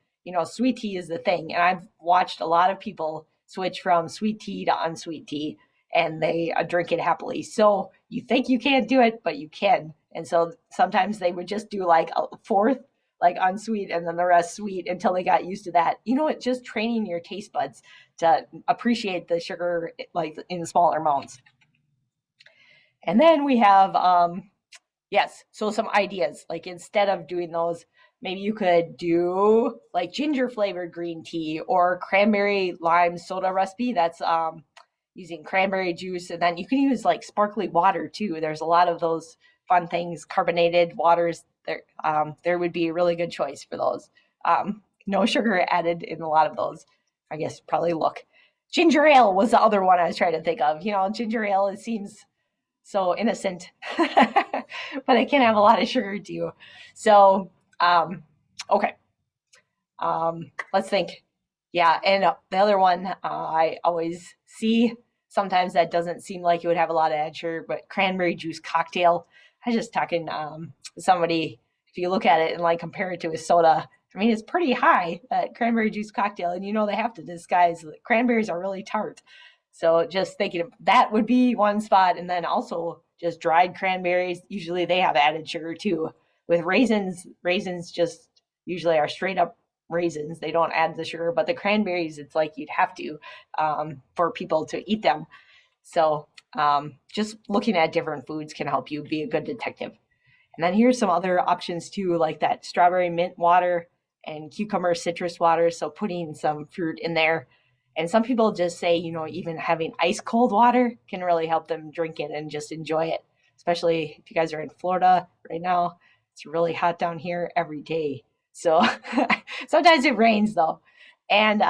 sweet tea is the thing. And I've watched a lot of people switch from sweet tea to unsweet tea and they drink it happily. So you think you can't do it, but you can. And so sometimes they would just do like a fourth, like unsweet, and then the rest sweet until they got used to that. It's just training your taste buds to appreciate the sugar like in smaller amounts. And then we have, yes, so some ideas. Like instead of doing those, maybe you could do like ginger flavored green tea or cranberry lime soda recipe. That's using cranberry juice, and then you can use like sparkly water too. There's a lot of those fun things, carbonated waters. There would be a really good choice for those. No sugar added in a lot of those. I guess probably look. Ginger ale was the other one I was trying to think of. Ginger ale, it seems so innocent, but it can have a lot of sugar too. So, okay. Let's think. Yeah, and the other one I always see sometimes that doesn't seem like it would have a lot of added sugar, but cranberry juice cocktail. I was just talking somebody. If you look at it and like compare it to a soda, I mean it's pretty high that cranberry juice cocktail, and they have to disguise cranberries are really tart. So just thinking of, that would be one spot, and then also just dried cranberries. Usually they have added sugar too. With raisins, raisins just usually are straight up raisins. They don't add the sugar, but the cranberries, it's like you'd have to for people to eat them. So just looking at different foods can help you be a good detective. And then here's some other options too, like that strawberry mint water and cucumber citrus water. So putting some fruit in there. And some people just say, even having ice cold water can really help them drink it and just enjoy it. Especially if you guys are in Florida right now. It's really hot down here every day. So sometimes it rains though. And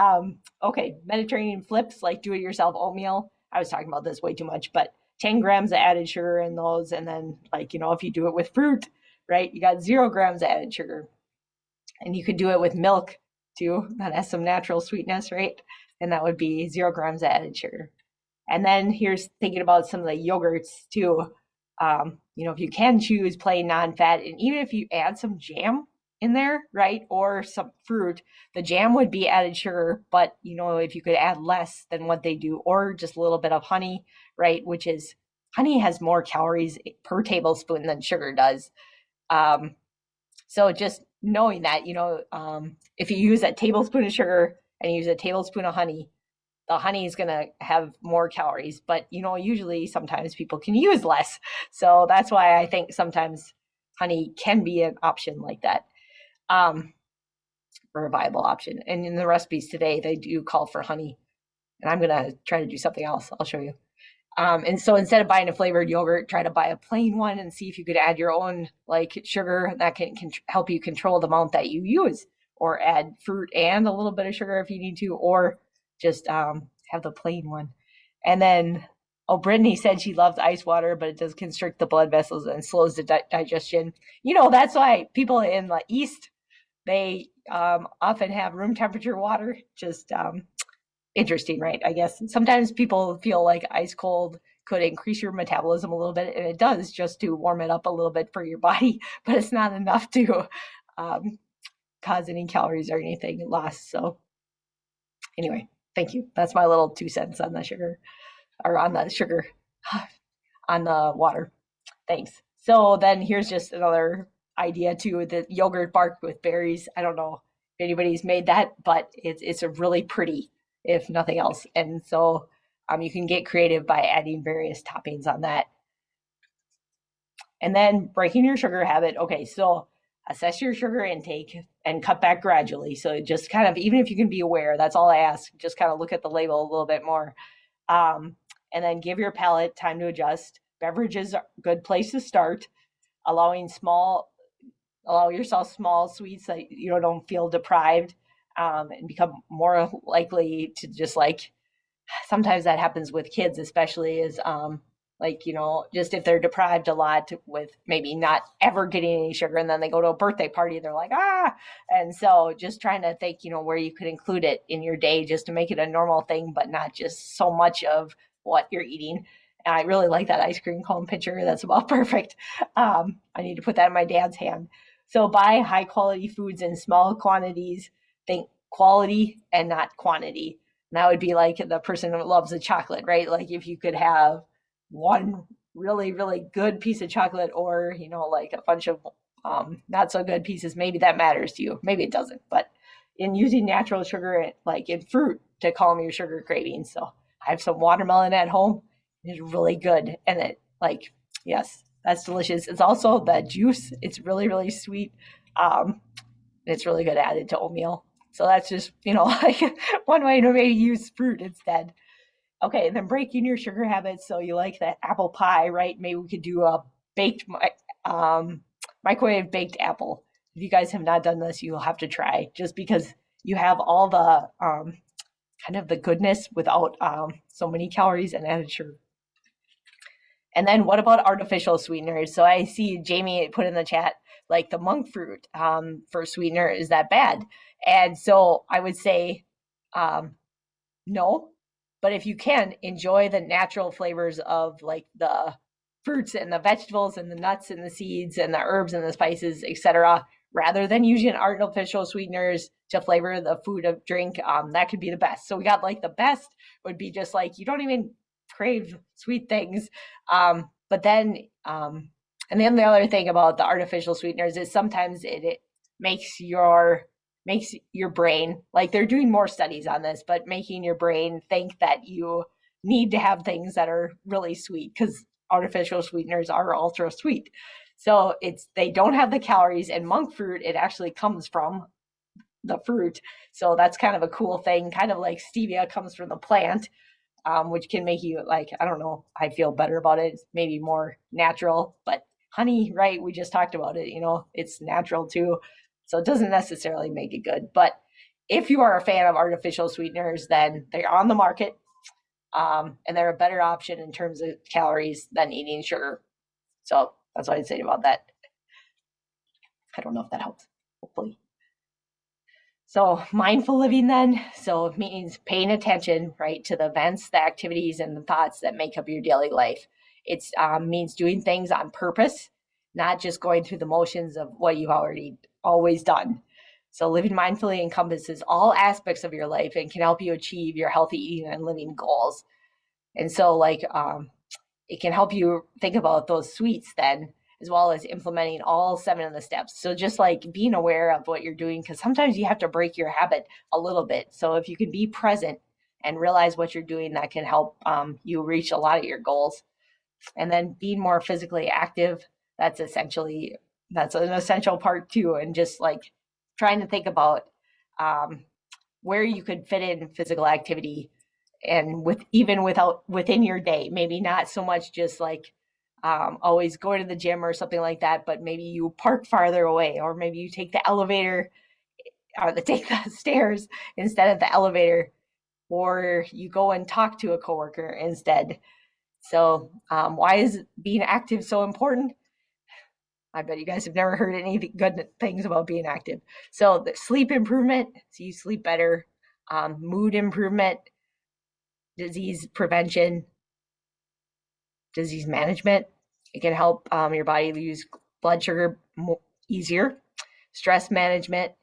okay, Mediterranean flips like do it yourself oatmeal. I was talking about this way too much, but 10 grams of added sugar in those. And then like, if you do it with fruit, right, you got 0 grams of added sugar. And you could do it with milk too. That has some natural sweetness, right? And that would be 0 grams of added sugar. And then here's thinking about some of the yogurts too. If you can choose plain non-fat, and even if you add some jam in there, right, or some fruit, the jam would be added sugar, but if you could add less than what they do, or just a little bit of honey, right, which is honey has more calories per tablespoon than sugar does. So just knowing that, if you use a tablespoon of sugar and use a tablespoon of honey, the honey is going to have more calories, but usually sometimes people can use less. So that's why I think sometimes honey can be an option like that, or a viable option. And in the recipes today, they do call for honey. And I'm going to try to do something else. I'll show you. And so instead of buying a flavored yogurt, try to buy a plain one and see if you could add your own like sugar that can help you control the amount that you use, or add fruit and a little bit of sugar if you need to, or just have the plain one. And then, oh, Brittany said she loves ice water, but it does constrict the blood vessels and slows the digestion. That's why people in the East, they often have room temperature water. Just interesting, right? I guess sometimes people feel like ice cold could increase your metabolism a little bit, and it does, just to warm it up a little bit for your body, but it's not enough to cause any calories or anything lost. So anyway, thank you. That's my little 2 cents on the sugar, or on the sugar, on the water. Thanks. So then here's just another idea too, the yogurt bark with berries. I don't know if anybody's made that, but it's a really pretty, if nothing else. And so you can get creative by adding various toppings on that. And then breaking your sugar habit. Okay, so assess your sugar intake and cut back gradually. So just kind of, even if you can be aware, that's all I ask. Just kind of look at the label a little bit more. And then give your palate time to adjust. Beverages are a good place to start. Allow yourself small sweets so you don't feel deprived, and become more likely to just like, sometimes that happens with kids, especially, is just if they're deprived a lot with maybe not ever getting any sugar, and then they go to a birthday party, they're like, and so just trying to think, where you could include it in your day just to make it a normal thing, but not just so much of what you're eating. And I really like that ice cream cone picture. That's about perfect. I need to put that in my dad's hand. So buy high quality foods in small quantities. Think quality and not quantity. And that would be like the person who loves the chocolate, right? Like if you could have one really, really good piece of chocolate, or, like a bunch of not so good pieces, maybe that matters to you. Maybe it doesn't. But in using natural sugar, like in fruit, to calm your sugar cravings. So I have some watermelon at home. It's really good. And it, like, yes, that's delicious. It's also the juice. It's really, really sweet. It's really good added to oatmeal. So that's just, like one way to maybe use fruit instead. Okay, and then breaking your sugar habits. So you like that apple pie, right? Maybe we could do a baked, microwave baked apple. If you guys have not done this, you'll have to try, just because you have all the kind of the goodness without so many calories and added sugar. And then what about artificial sweeteners? So I see Jamie put in the chat, like the monk fruit for sweetener, is that bad? And so I would say no, but if you can, enjoy the natural flavors of like the fruits and the vegetables and the nuts and the seeds and the herbs and the spices, etc., rather than using artificial sweeteners to flavor the food or drink. That could be the best. So we got like the best would be just like, you don't even crave sweet things. But then, and then the other thing about the artificial sweeteners is sometimes it makes your brain, like they're doing more studies on this, but making your brain think that you need to have things that are really sweet, because artificial sweeteners are ultra sweet. So they don't have the calories. And monk fruit, it actually comes from the fruit. So that's kind of a cool thing, kind of like stevia comes from the plant, which can make you like, I don't know, I feel better about it. It's maybe more natural, but honey, right? We just talked about it, it's natural too. So it doesn't necessarily make it good. But if you are a fan of artificial sweeteners, then they're on the market, and they're a better option in terms of calories than eating sugar. So that's what I'd say about that. I don't know if that helps, hopefully. So mindful living then, so it means paying attention, right, to the events, the activities, and the thoughts that make up your daily life. It means doing things on purpose, not just going through the motions of what you've already always done. So living mindfully encompasses all aspects of your life and can help you achieve your healthy eating and living goals. And so like it can help you think about those sweets then, as well as implementing all 7 of the steps. So just like being aware of what you're doing, because sometimes you have to break your habit a little bit. So if you can be present and realize what you're doing that can help you reach a lot of your goals. And then being more physically active, that's essentially that's an essential part too. And just like trying to think about where you could fit in physical activity and with even without within your day, maybe not so much just like always going to the gym or something like that, but maybe you park farther away, or maybe you take the elevator or take the stairs instead of the elevator, or you go and talk to a coworker instead. So why is being active so important? I bet you guys have never heard any good things about being active. So the sleep improvement, so you sleep better, mood improvement, disease prevention, disease management. It can help your body lose blood sugar easier. Stress management,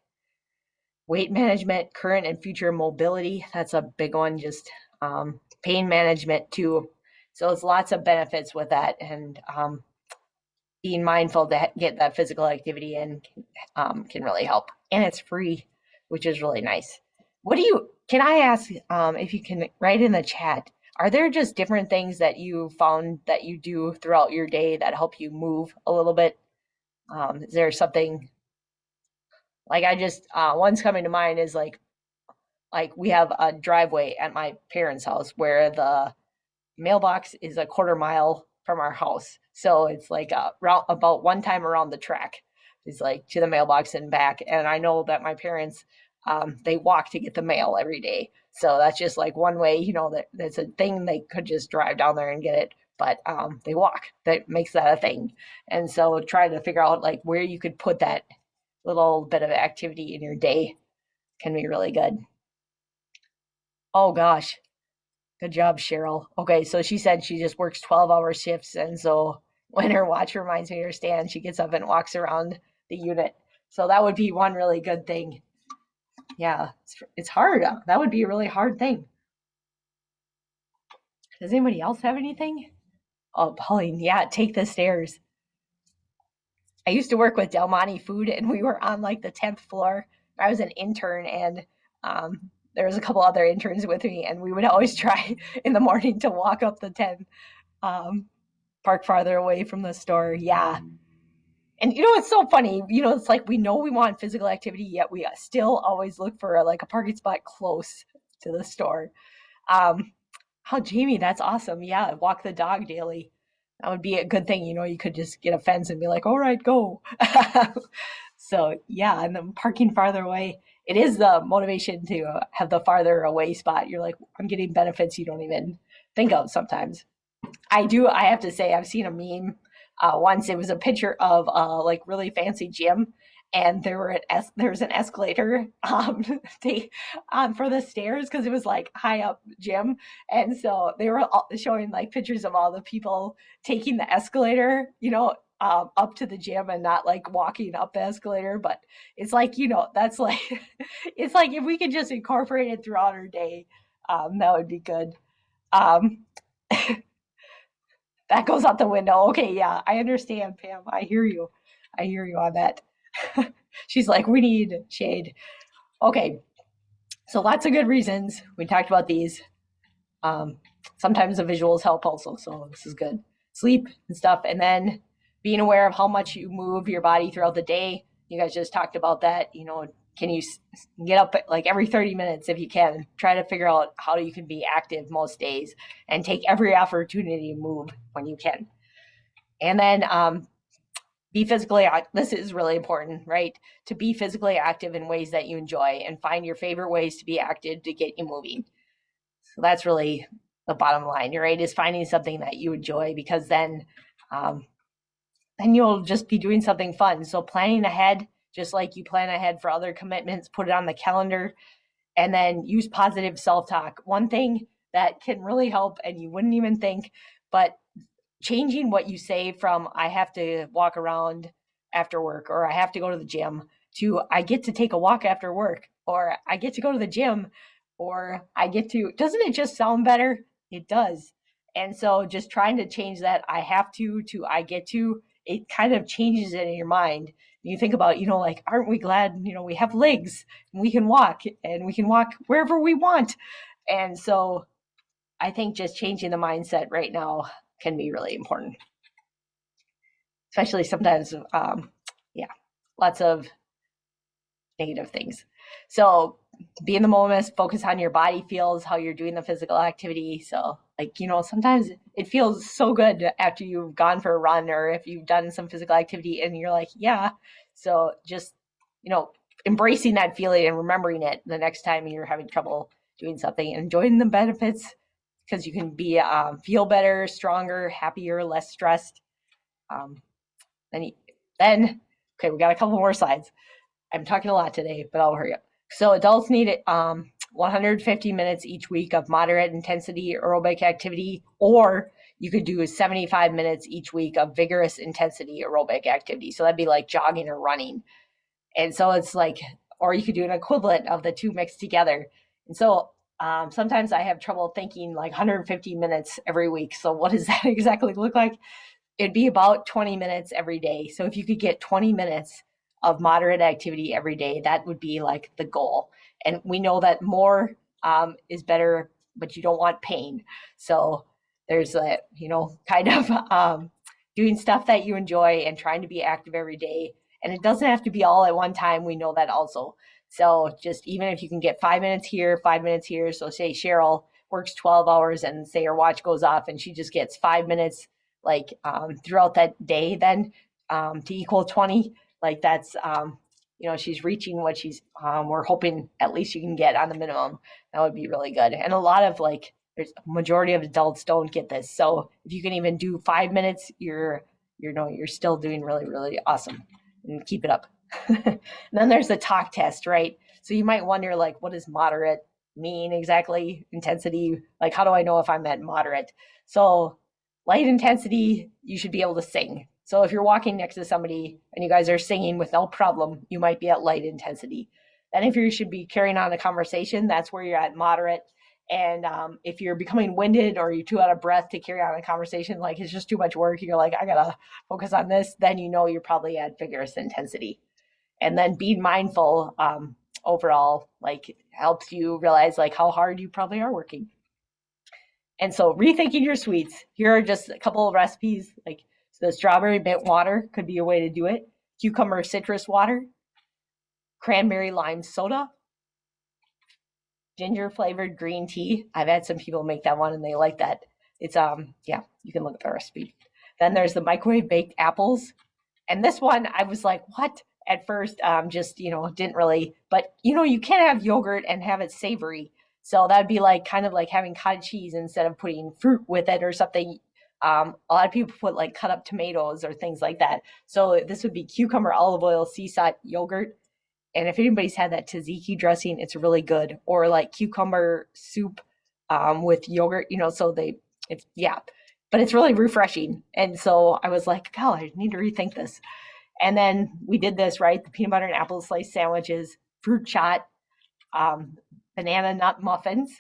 weight management, current and future mobility. That's a big one. Just pain management too. So there's lots of benefits with that, and being mindful to get that physical activity in can really help. And it's free, which is really nice. Can I ask if you can write in the chat, are there just different things that you found that you do throughout your day that help you move a little bit? Is there something like one's coming to mind is like we have a driveway at my parents' house where the mailbox is a quarter mile from our house. So it's like about one time around the track is like to the mailbox and back. And I know that my parents, they walk to get the mail every day. So that's just like one way, that's a thing. They could just drive down there and get it, but they walk. That makes that a thing. And so trying to figure out like where you could put that little bit of activity in your day can be really good. Oh gosh. Good job, Cheryl. Okay, so she said she just works 12-hour shifts, and so when her watch reminds me to stand, she gets up and walks around the unit. So that would be one really good thing. Yeah, it's hard. That would be a really hard thing. Does anybody else have anything? Oh, Pauline, yeah, take the stairs. I used to work with Del Monte Food, and we were on like the 10th floor. I was an intern, and there was a couple other interns with me, and we would always try in the morning to walk up the 10, park farther away from the store. Yeah. And it's so funny, it's like we know we want physical activity, yet we still always look for like a parking spot close to the store. Jamie, that's awesome. Yeah, walk the dog daily. That would be a good thing. You could just get a fence and be like, all right, go. So yeah, and then parking farther away. It is the motivation to have the farther away spot. You're like, I'm getting benefits you don't even think of sometimes. I have to say, I've seen a meme once. It was a picture of like really fancy gym, and there was an escalator for the stairs because it was like high up gym, and so they were showing like pictures of all the people taking the escalator, up to the gym and not like walking up the escalator. But it's like, that's like, it's like if we could just incorporate it throughout our day, that would be good. That goes out the window. Okay, yeah, I understand, Pam. I hear you. On that. She's like, we need shade. Okay, so lots of good reasons. We talked about these. Sometimes the visuals help also, so this is good. Sleep and stuff, and then being aware of how much you move your body throughout the day. You guys just talked about that. Can you get up like every 30 minutes if you can? Try to figure out how you can be active most days and take every opportunity to move when you can. And then be physically active. This is really important, right? To be physically active in ways that you enjoy and find your favorite ways to be active to get you moving. So that's really the bottom line, right? Is finding something that you enjoy, because then you'll just be doing something fun. So planning ahead, just like you plan ahead for other commitments, put it on the calendar, and then use positive self-talk. One thing that can really help, and you wouldn't even think, but changing what you say from I have to walk around after work, or I have to go to the gym, to I get to take a walk after work, or I get to go to the gym, or doesn't it just sound better? It does. And so just trying to change that I have to I get to, it kind of changes it in your mind. You think about, like, aren't we glad, we have legs and we can walk wherever we want. And so I think just changing the mindset right now can be really important, especially sometimes, yeah, lots of negative things. So be in the moment, focus on your body feels, how you're doing the physical activity. So, like, sometimes it feels so good after you've gone for a run or if you've done some physical activity and you're like, yeah. So just, embracing that feeling and remembering it the next time you're having trouble doing something, enjoying the benefits because you can be feel better, stronger, happier, less stressed. Um, then, okay, we got a couple more slides. I'm talking a lot today, but I'll hurry up. So adults need 150 minutes each week of moderate intensity aerobic activity, or you could do 75 minutes each week of vigorous intensity aerobic activity. So that'd be like jogging or running. And so it's like, or you could do an equivalent of the two mixed together. And so sometimes I have trouble thinking like 150 minutes every week. So what does that exactly look like? It'd be about 20 minutes every day. So if you could get 20 minutes of moderate activity every day, that would be like the goal. And we know that more is better, but you don't want pain. So there's a, kind of doing stuff that you enjoy and trying to be active every day. And it doesn't have to be all at one time. We know that also. So just even if you can get 5 minutes here, 5 minutes here. So say Cheryl works 12 hours and say her watch goes off and she just gets 5 minutes like throughout that day then to equal 20, like that's she's reaching what she's we're hoping at least you can get on the minimum. That would be really good. And a lot of there's a majority of adults don't get this, so if you can even do 5 minutes, you're still doing really, really awesome, and keep it up. And then there's the talk test, right? So you might wonder, like, what does moderate mean exactly? Intensity, like, how do I know if I'm at moderate? So light intensity, you should be able to sing. So if you're walking next to somebody and you guys are singing with no problem, you might be at light intensity. Then if you should be carrying on a conversation, that's where you're at moderate. And if you're becoming winded or you're too out of breath to carry on a conversation, like it's just too much work, you're like, I gotta focus on this, then you're probably at vigorous intensity. And then being mindful overall, like, helps you realize like how hard you probably are working. And so rethinking your sweets, here are just a couple of recipes. Like, so the strawberry mint water could be a way to do it. Cucumber citrus water, cranberry lime soda, ginger flavored green tea. I've had some people make that one and they like that. It's yeah, you can look at the recipe. Then there's the microwave baked apples. And this one I was like, what? At first, just didn't really, but you can have yogurt and have it savory. So that'd be like kind of like having cottage cheese instead of putting fruit with it or something. A lot of people put like cut up tomatoes or things like that. So this would be cucumber, olive oil, sea salt, yogurt. And if anybody's had that tzatziki dressing, it's really good. Or like cucumber soup with yogurt, it's, yeah, but it's really refreshing. And so I was like, God, I need to rethink this. And then we did this, right? The peanut butter and apple slice sandwiches, fruit shot, banana nut muffins.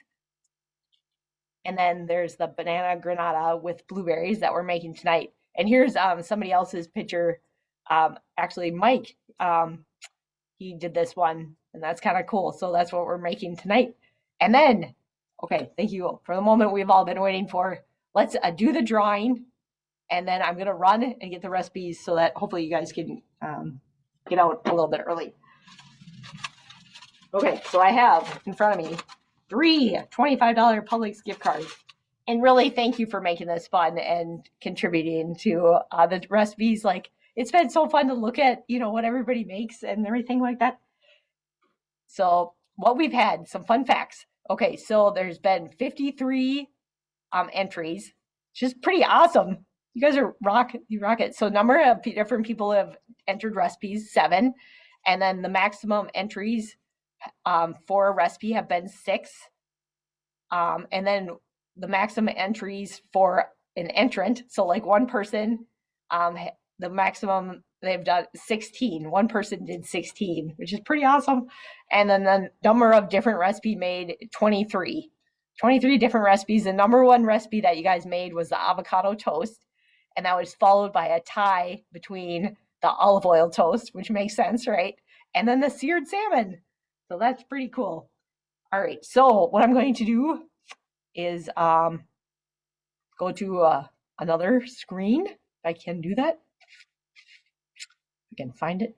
And then there's the banana granada with blueberries that we're making tonight. And here's somebody else's picture. Actually, Mike, he did this one, and that's kind of cool. So that's what we're making tonight. And then, okay, thank you for the moment we've all been waiting for. Let's do the drawing, and then I'm going to run and get the recipes so that hopefully you guys can get out a little bit early. Okay, so I have in front of me 3 $25 Publix gift cards. And really, thank you for making this fun and contributing to the recipes. Like, it's been so fun to look at, what everybody makes and everything like that. So what we've had, some fun facts. Okay, so there's been 53 entries, which is pretty awesome. You guys are you rock it. So number of different people have entered recipes, 7. And then the maximum entries for a recipe have been 6. And then the maximum entries for an entrant, so like one person, the maximum they've done 16. One person did 16, which is pretty awesome. And then the number of different recipe made, 23. 23 different recipes. The number one recipe that you guys made was the avocado toast. And that was followed by a tie between the olive oil toast, which makes sense, right? And then the seared salmon. So that's pretty cool. All right. So what I'm going to do is go to another screen. If I can do that. I can find it.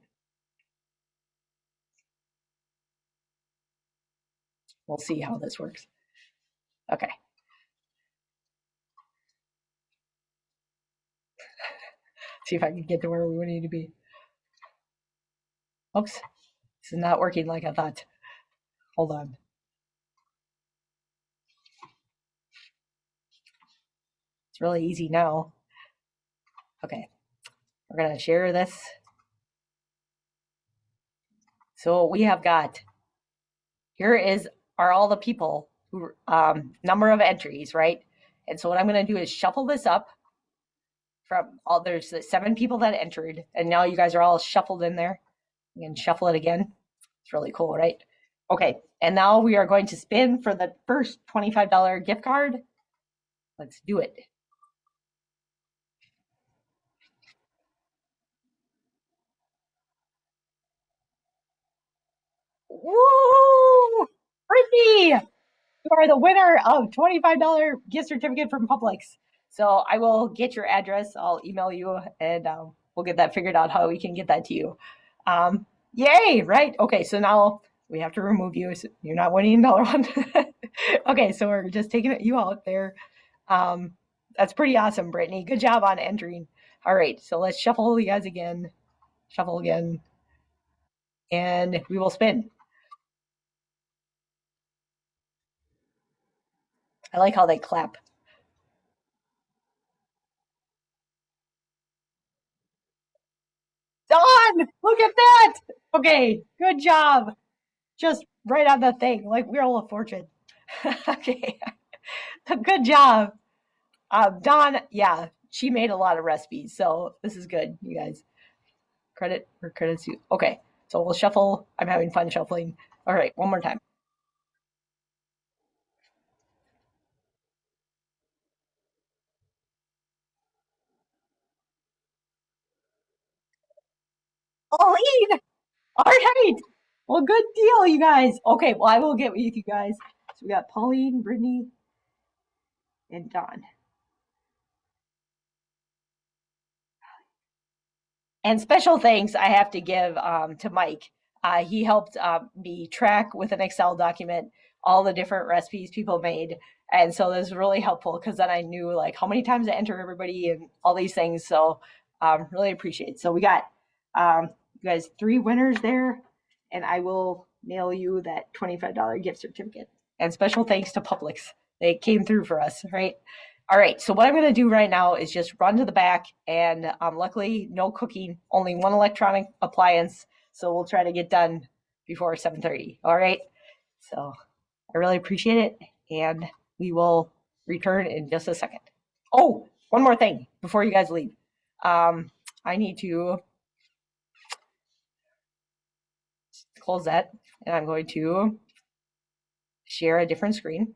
We'll see how this works. Okay. See if I can get to where we need to be. Oops. This is not working like I thought. Hold on. It's really easy now. Okay. We're going to share this. So we have got, here are all the people who, number of entries, right? And so what I'm going to do is shuffle this up from all, there's the 7 people that entered, and now you guys are all shuffled in there. You can shuffle it again. It's really cool, right? Okay, and now we are going to spin for the first $25 gift card. Let's do it. Woo! Brittany, you are the winner of $25 gift certificate from Publix. So I will get your address. I'll email you, and we'll get that figured out how we can get that to you. Yay! Right? Okay, so now we have to remove you. So you're not winning another one. Okay, so we're just taking you out there. That's pretty awesome, Brittany. Good job on entering. All right, so let's shuffle you guys again. Shuffle again, and we will spin. I like how they clap. Dawn, look at that. Okay, good job. Just right on the thing, like Wheel of Fortune. Okay, good job. Dawn, yeah, she made a lot of recipes, so this is good, you guys. Credit or credits you. Okay, so we'll shuffle. I'm having fun shuffling. All right, one more time. Pauline! All right. Well, good deal, you guys. Okay, well, I will get with you guys. So we got Pauline, Brittany, and Dawn. And special thanks I have to give to Mike. He helped me track with an Excel document all the different recipes people made. And so this was really helpful because then I knew like how many times to enter everybody and all these things. So really appreciate it. So we got you guys 3 winners there, and I will mail you that $25 gift certificate. And special thanks to Publix. They came through for us, right? All right, so what I'm going to do right now is just run to the back, and luckily no cooking, only one electronic appliance, so we'll try to get done before 7:30. All right, so I really appreciate it, and we will return in just a second. Oh, one more thing before you guys leave. I need to close that, and I'm going to share a different screen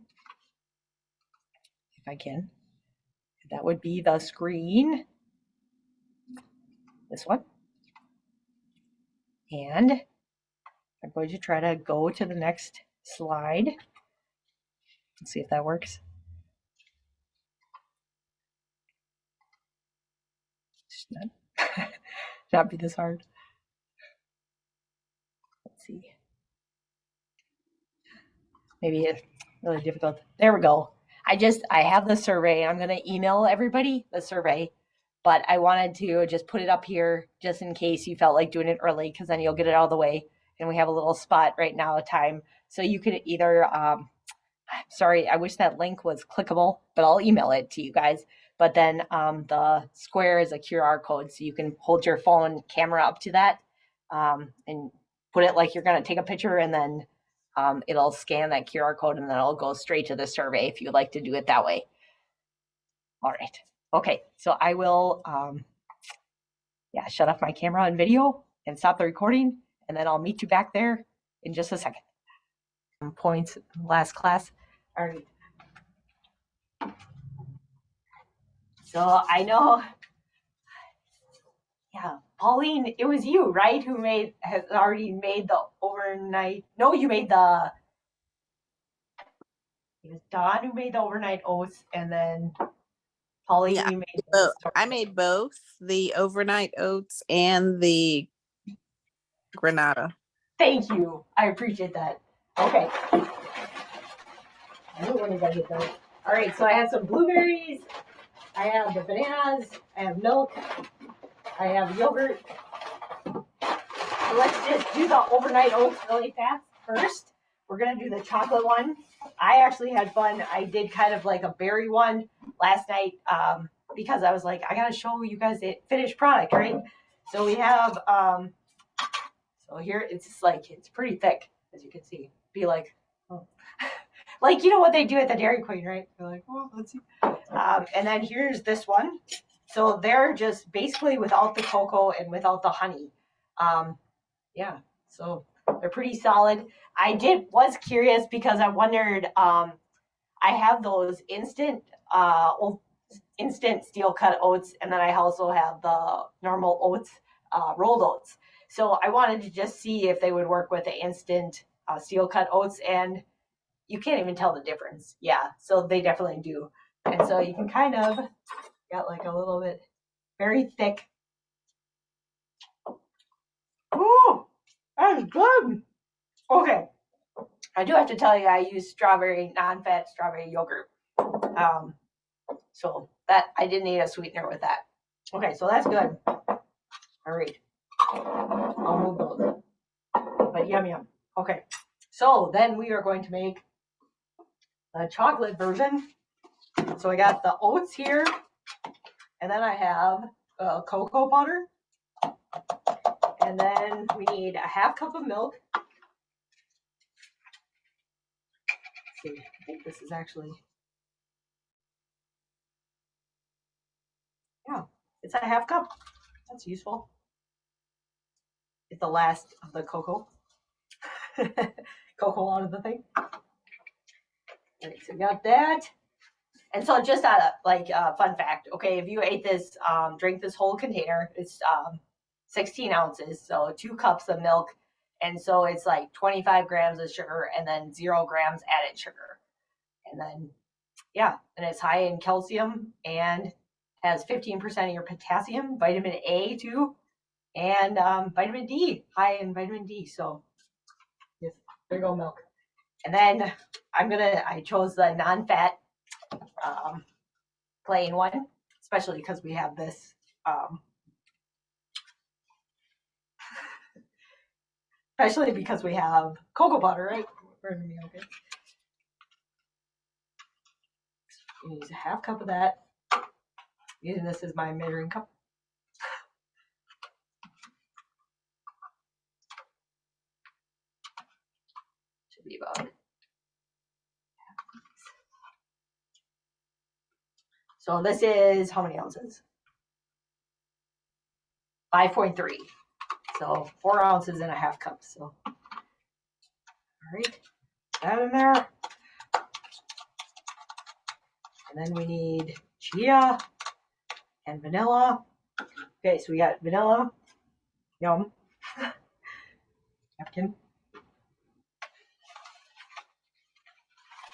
if I can. That would be the screen, this one. And I'm going to try to go to the next slide. Let's see if that works. Should not be this hard. Let's see. Maybe it's really difficult. There we go. I have the survey. I'm going to email everybody the survey, but I wanted to just put it up here just in case you felt like doing it early, because then you'll get it out of the way. And we have a little spot right now, time. So you could either, sorry, I wish that link was clickable, but I'll email it to you guys. But then the square is a QR code, so you can hold your phone camera up to that and put it like you're going to take a picture, and then it'll scan that QR code, and then it'll go straight to the survey if you'd like to do it that way. All right. Okay, so I will shut off my camera and video and stop the recording, and then I'll meet you back there in just a second. Points last class. All right. So I know, yeah, Pauline, it was you, right? Who has already made the overnight? No, you made the It was Dawn who made the overnight oats, and then Polly, Yeah, you made the I made both the overnight oats and the granada. Thank you. I appreciate that. Okay. I don't want to get those. All right, so I have some blueberries. I have the bananas. I have milk. I have yogurt. So let's just do the overnight oats really fast first. We're going to do the chocolate one. I actually had fun. I did kind of like a berry one last night because I was like, I got to show you guys the finished product, right? So we have, so here it's just like, it's pretty thick, as you can see. Be like, oh. Like, you know what they do at the Dairy Queen, right? They're like, oh, let's see. And then here's this one. So they're just basically without the cocoa and without the honey. Yeah, so they're pretty solid. Was curious because I wondered. I have those instant steel cut oats, and then I also have the normal oats, rolled oats. So I wanted to just see if they would work with the instant steel cut oats, and you can't even tell the difference. Yeah, so they definitely do. And so you can kind of got like a little bit very thick. Ooh, that's good. Okay, I do have to tell you, I use non-fat strawberry yogurt. So that I didn't need a sweetener with that. Okay, so that's good. All right, I'll move those. But yum yum. Okay, so then we are going to make the chocolate version. So I got the oats here, and then I have cocoa powder, and then we need a half cup of milk. Let's see, I think this is actually, yeah, it's a half cup. That's useful. It's the last of the cocoa. Cocoa out of the thing. All right, so we got that. And so just a fun fact, okay, if you ate this, drink this whole container, it's 16 ounces, so 2 cups of milk. And so it's like 25 grams of sugar and then 0 grams added sugar. And then, yeah, and it's high in calcium and has 15% of your potassium, vitamin A too, and vitamin D, high in vitamin D. So, yes, there you go, milk. And then I chose the non-fat plain one, especially because we have this. Especially because we have cocoa butter, right? Pardon me, okay. Use a half cup of that. Using this as my measuring cup. Should be about. So this is how many ounces? 5.3. So 4 ounces and a half cup. So, all right, that in there. And then we need chia and vanilla. Okay, so we got vanilla. Yum. Napkin.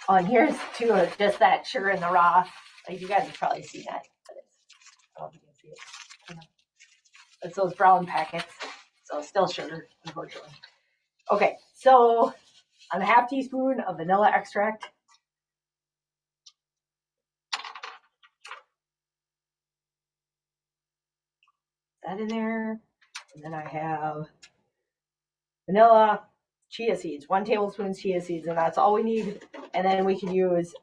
Oh, and here's too just that sugar in the raw. Like you guys have probably seen that. I don't know if you can see it. It's those brown packets. So still sugar, unfortunately. Okay, so a half teaspoon of vanilla extract. That in there. And then I have vanilla, chia seeds, 1 tablespoon chia seeds, and that's all we need. And then we can use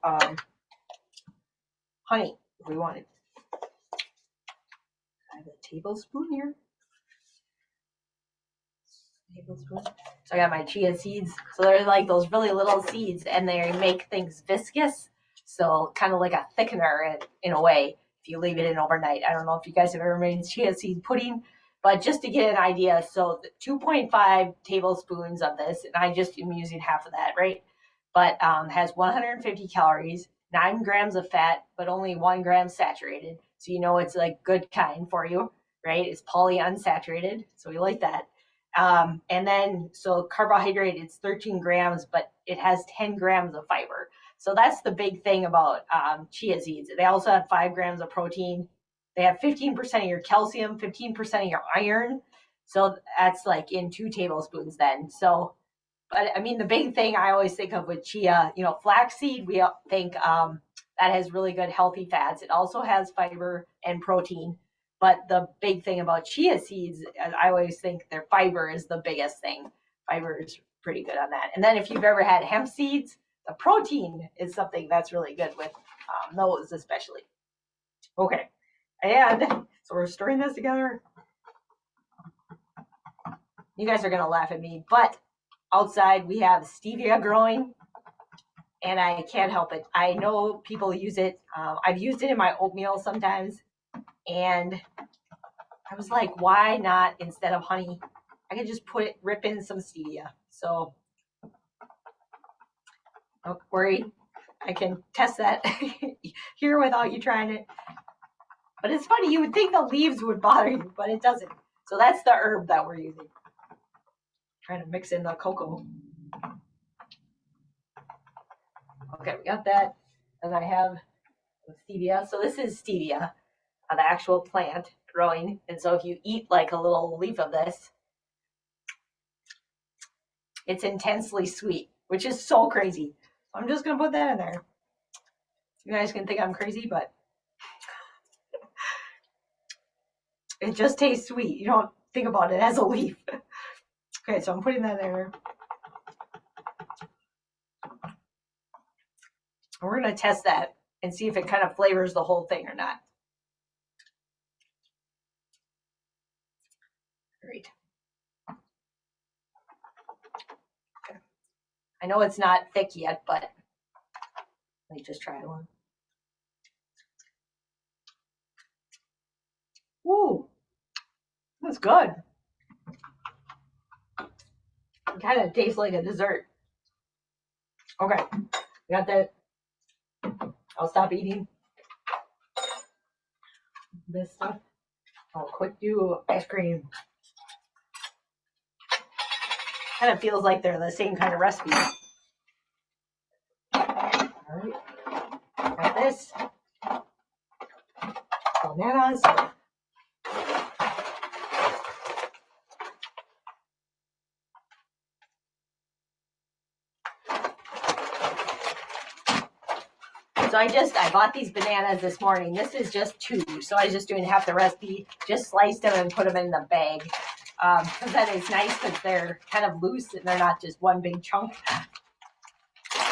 honey if we wanted. I have a tablespoon here. Tablespoon. So I got my chia seeds. So they're like those really little seeds, and they make things viscous. So kind of like a thickener in a way if you leave it in overnight. I don't know if you guys have ever made chia seed pudding, but just to get an idea, so 2.5 tablespoons of this, and I just am using half of that, right? But has 150 calories, 9 grams of fat, but only 1 gram saturated. So you know it's like good kind for you, right? It's polyunsaturated, so we like that. And then, so carbohydrate, it's 13 grams, but it has 10 grams of fiber. So that's the big thing about chia seeds. They also have 5 grams of protein. They have 15% of your calcium, 15% of your iron. So that's like in 2 tablespoons then. So, but I mean, the big thing I always think of with chia, flaxseed, we think that has really good healthy fats. It also has fiber and protein. But the big thing about chia seeds, I always think their fiber is the biggest thing. Fiber is pretty good on that. And then if you've ever had hemp seeds, the protein is something that's really good with those especially. Okay, and so we're stirring this together. You guys are going to laugh at me, but outside we have stevia growing, and I can't help it. I know people use it. I've used it in my oatmeal sometimes, and I was like, why not, instead of honey, I could just rip in some stevia. So don't worry, I can test that here without you trying it. But it's funny, you would think the leaves would bother you, but it doesn't. So that's the herb that we're using. Trying to mix in the cocoa. Okay, we got that. And I have stevia. So this is stevia, the actual plant growing. And so if you eat like a little leaf of this, it's intensely sweet, which is so crazy. So I'm just going to put that in there. You guys can think I'm crazy, but it just tastes sweet. You don't think about it as a leaf. Okay, so I'm putting that there. We're going to test that and see if it kind of flavors the whole thing or not. Great. Okay. I know it's not thick yet, but let me just try one. Ooh, that's good. It kind of tastes like a dessert. Okay, got that. I'll stop eating this stuff. I'll quick do ice cream. Kind of feels like they're the same kind of recipe. All right, got this. Bananas. So I bought these bananas this morning. This is just 2, so I was just doing half the recipe. Just sliced them and put them in the bag. Because that is nice because they're kind of loose and they're not just one big chunk.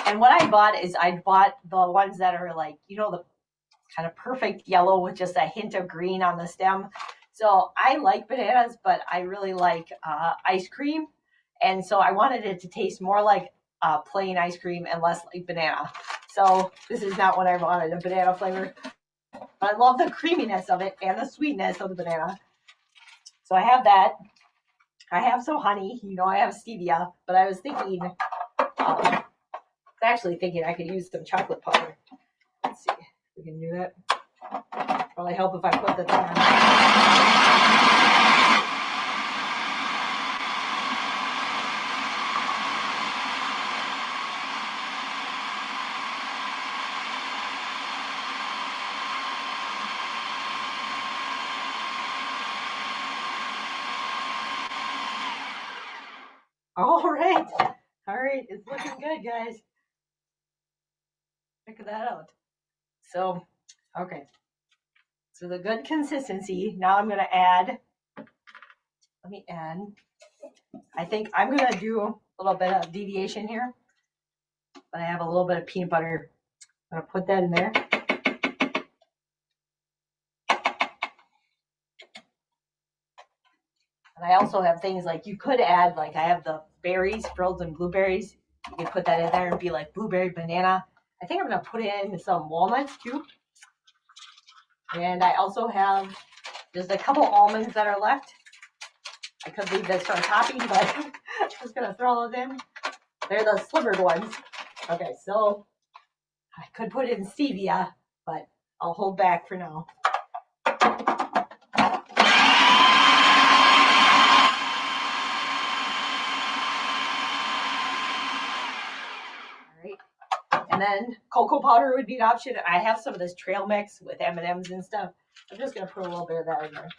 And what I bought the ones that are like, the kind of perfect yellow with just a hint of green on the stem. So I like bananas, but I really like ice cream. And so I wanted it to taste more like plain ice cream and less like banana. So this is not what I wanted, a banana flavor. But I love the creaminess of it and the sweetness of the banana. So I have that. I have some honey. I have stevia. But I was thinking, I could use some chocolate powder. Let's see if we can do that. Probably help if I put the thing on. All right, it's looking good, guys. Check that out. So, okay. So the good consistency. Now I'm going to add, I think I'm going to do a little bit of deviation here. But I have a little bit of peanut butter. I'm going to put that in there. And I also have things like you could add, like I have the berries, frozen blueberries. You could put that in there and be like blueberry banana. I think I'm going to put in some walnuts too. And I also have just a couple almonds that are left. I could leave this for a topping, but I'm just going to throw those in. They're the slivered ones. Okay, so I could put in stevia, but I'll hold back for now. And then cocoa powder would be an option. I have some of this trail mix with M&Ms and stuff. I'm just gonna put a little bit of that in there.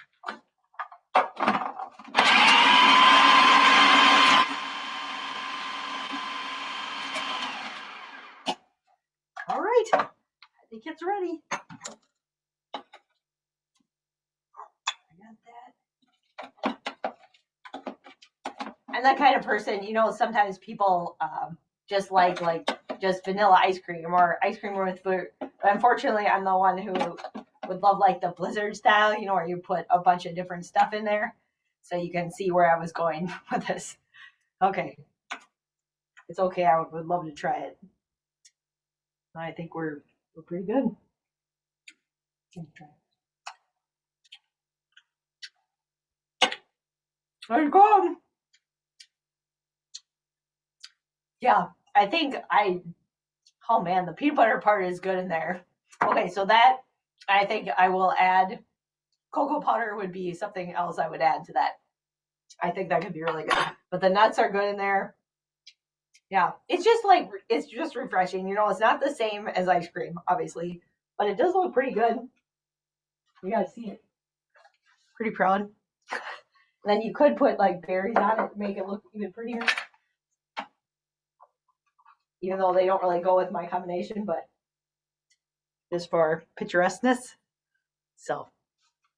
All right, I think it's ready. I got that. I'm that kind of person, sometimes people just like just vanilla ice cream or ice cream with fruit. But unfortunately, I'm the one who would love like the Blizzard style, where you put a bunch of different stuff in there. So you can see where I was going with this. Okay. It's okay. I would love to try it. I think we're pretty good. There you go. Yeah, I think oh man, the peanut butter part is good in there. Okay, so that, I think I will add, cocoa powder would be something else I would add to that. I think that could be really good. But the nuts are good in there. Yeah, it's just refreshing. It's not the same as ice cream, obviously, but it does look pretty good. You gotta see it. Pretty proud. And then you could put like berries on it to make it look even prettier. Even though they don't really go with my combination, but just for picturesqueness. So,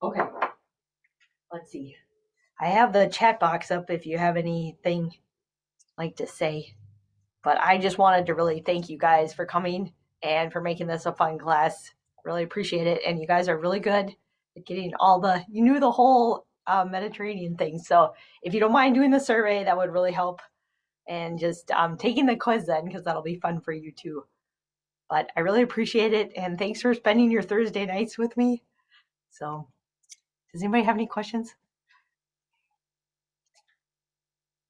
okay. Let's see. I have the chat box up if you have anything like to say. But I just wanted to really thank you guys for coming and for making this a fun class. Really appreciate it. And you guys are really good at getting you knew the whole Mediterranean thing. So if you don't mind doing the survey, that would really help. And just taking the quiz then, because that'll be fun for you too. But I really appreciate it. And thanks for spending your Thursday nights with me. So does anybody have any questions?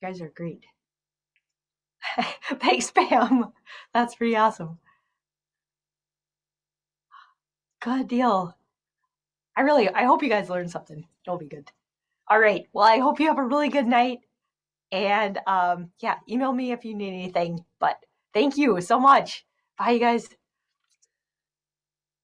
You guys are great. Thanks, Pam. That's pretty awesome. Good deal. I hope you guys learned something. It'll be good. All right. Well, I hope you have a really good night. And yeah, email me if you need anything. But thank you so much. Bye, you guys.